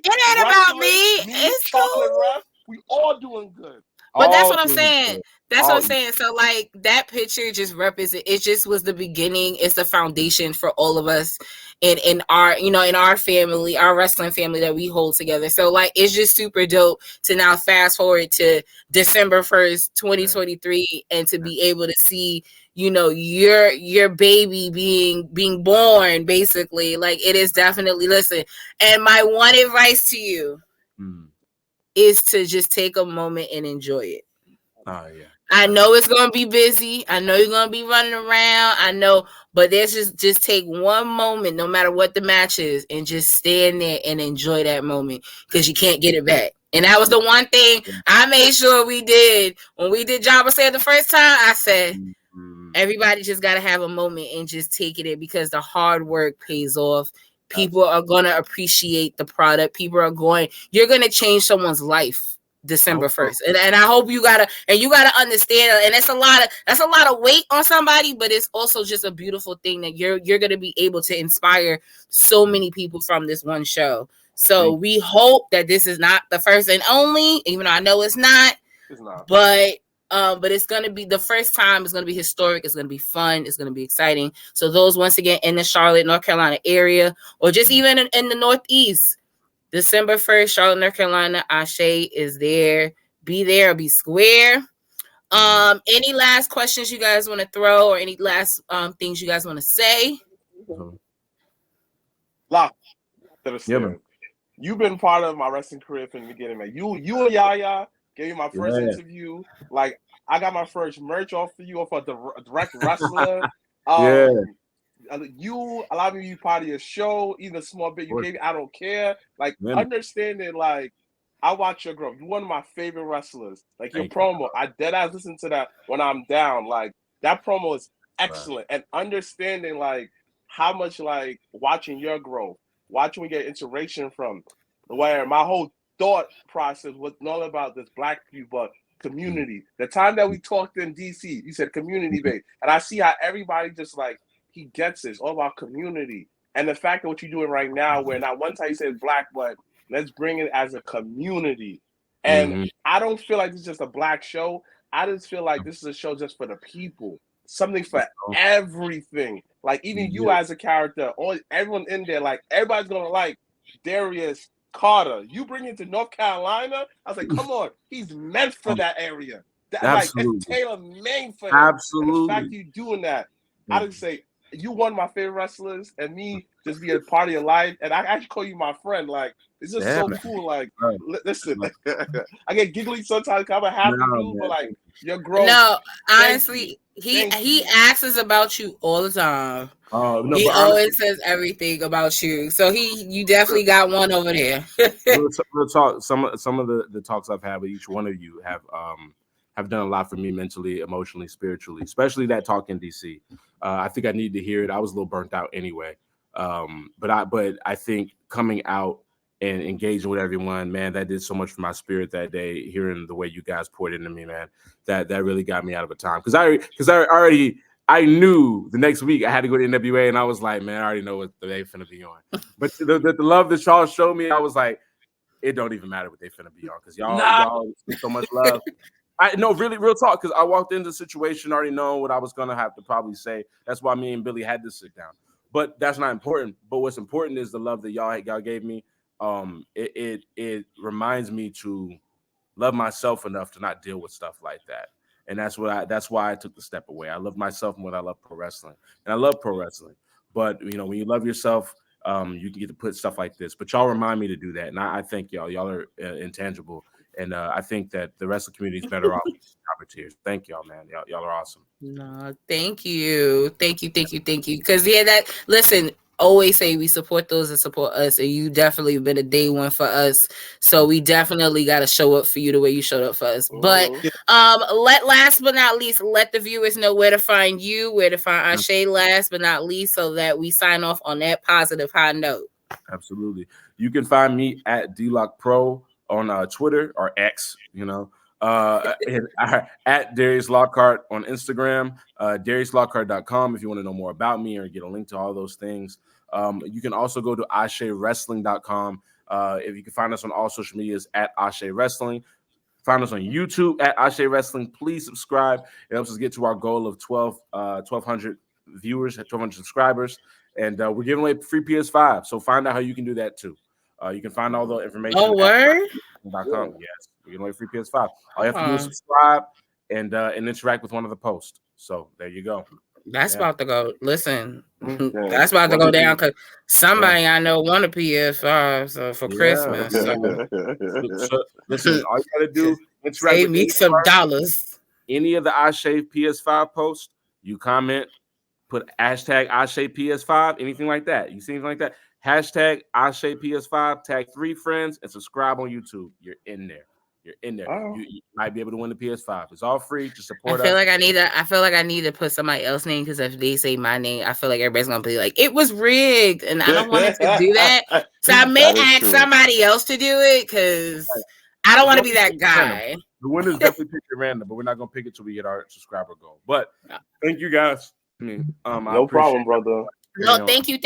it ain't about me. It's cool. We all doing good. But that's what I'm saying. That's what I'm saying. So, like, that picture just represents. It just was the beginning. It's the foundation for all of us in our family, our wrestling family that we hold together. So, like, it's just super dope to now fast forward to December 1st, 2023, and to be able to see, your baby being born. Basically, like, it is definitely. Listen, and my one advice to you is to just take a moment and enjoy it. Oh yeah. I know it's gonna be busy. I know you're gonna be running around. I know, but there's just take one moment, no matter what the match is, and just stand there and enjoy that moment because you can't get it back. And that was the one thing I made sure we did when we did Jobber said the first time. I said everybody just gotta have a moment and just take it in because the hard work pays off. People are going to appreciate the product. You're going to change someone's life December 1st. And I hope you got to understand, and that's a lot of weight on somebody, but it's also just a beautiful thing that you're going to be able to inspire so many people from this one show. So we hope that this is not the first and only, even though I know it's not. But it's going to be the first time. It's going to be historic. It's going to be fun. It's going to be exciting. So those, once again, in the Charlotte, North Carolina area, or just even in the Northeast, December 1st, Charlotte, North Carolina, Ashe is there. Be there or be square. Any last questions you guys want to throw or any last things you guys want to say? Lock. You've been part of my wrestling career from the beginning, man. You and Yaya gave me my first interview. Like, I got my first merch off of you, off of the Direct Wrestler. you allow me to be part of your show, even a small bit you gave me. I don't care. Like understanding, like I watch your growth. You're one of my favorite wrestlers. Like your promo, I deadass listen to that when I'm down. Like that promo is excellent, and understanding like how much like watching your growth, watching we get iteration from where my whole thought process was not about this black people, but community. The time that we talked in DC, you said community based, and I see how everybody just like he gets this all about community, and the fact that what you're doing right now, where not one time you said black, but let's bring it as a community. And I don't feel like this is just a black show. I just feel like this is a show just for the people, something for everything. Like even you as a character, everyone in there, like everybody's gonna like Darius Carter. You bring him to North Carolina. I was like, come on, he's meant for that area. Like it's tailor made for him. Absolutely. And the fact you doing that, I just say you one of my favorite wrestlers, and me just be a part of your life. And I actually call you my friend. Like it's just so cool. Like listen, I get giggly sometimes. I'm a happy dude, but like your growth. No, honestly, he asks about you all the time. He always says everything about you. So you definitely got one over there. We'll talk. Some of the talks I've had with each one of you have done a lot for me mentally, emotionally, spiritually, especially that talk in DC. I think I needed to hear it. I was a little burnt out anyway. But I think coming out and engaging with everyone, man, that did so much for my spirit that day. Hearing the way you guys poured into me, man, that really got me out of a time. Because I knew the next week I had to go to NWA, and I was like, man, I already know what they finna be on. But the love that y'all showed me, I was like, it don't even matter what they finna be on, because y'all so much love. Really, real talk, because I walked into the situation already knowing what I was gonna have to probably say. That's why me and Billy had to sit down. But that's not important. But what's important is the love that y'all gave me. It reminds me to love myself enough to not deal with stuff like that. And that's why I took the step away. I love myself more than I love pro wrestling. And I love pro wrestling. But when you love yourself, you can get to put stuff like this. But y'all remind me to do that. And I thank y'all. Y'all are intangible. And I think that the wrestling community is better off with Jobbertears. Thank y'all, man. Y'all are awesome. No, thank you. Because listen, always say we support those that support us, and you definitely been a day one for us. So we definitely got to show up for you the way you showed up for us. But last but not least, let the viewers know where to find you, where to find Ashe last but not least, so that we sign off on that positive high note. Absolutely. You can find me at DLockPro on Twitter or X, at Darius Lockhart on Instagram, DariusLockhart.com if you want to know more about me or get a link to all those things. You can also go to ASHEWrestling.com. If you can find us on all social medias at Ashe Wrestling. Find us on YouTube at Ashe Wrestling. Please subscribe. It helps us get to our goal of 1,200 viewers, 1,200 subscribers. And we're giving away free PS5. So find out how you can do that too. You can find all the information. Oh, word? .com. Yes, we're giving away free PS5. All you have to do is subscribe and interact with one of the posts. So there you go. That's about to go. Listen, that's about to go down because somebody I know won a PS5 for Christmas. So, listen, all you gotta do interact. Save me some dollars. Any of the Ashe PS5 posts, you comment, put hashtag Ashe PS5, anything like that. You see anything like that? Hashtag Ashe PS5, tag 3 friends, and subscribe on YouTube. You're in there. Oh. You might be able to win the PS5. It's all free. Just support us. I feel like I need to put somebody else's name, because if they say my name, I feel like everybody's gonna be like, it was rigged, and I don't want it to do that. So I may ask somebody else to do it, because I don't want to be that guy. The winner's definitely picked at random, but we're not gonna pick it till we get our subscriber goal. But thank you guys. No problem, brother. No, thank you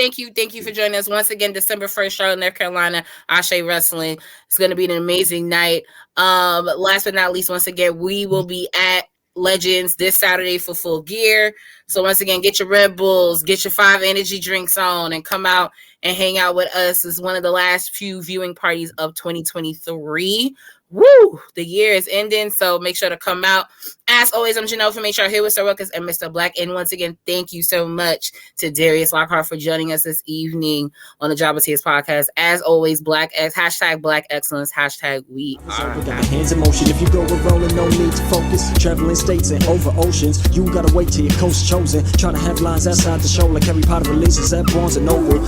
for joining us once again. December 1st, Charlotte, North Carolina, Ashe Wrestling. It's going to be an amazing night. Last but not least, once again, we will be at Legends this Saturday for Full Gear. So once again, get your Red Bulls, get your 5 energy drinks on, and come out and hang out with us. It's one of the last few viewing parties of 2023. Woo! The year is ending, so make sure to come out. As always, I'm Janelle from HR here with Sir Ruckus and Mr. Black. And once again, thank you so much to Darius Lockhart for joining us this evening on the Jobbertears podcast. As always, Black Excellence, hashtag we are. Got the hands in motion. If you go with rolling, no need to focus. Traveling states and over oceans. You gotta wait till your coast chosen. Trying to have lines outside the show like Harry Potter releases at Barnes and Noble.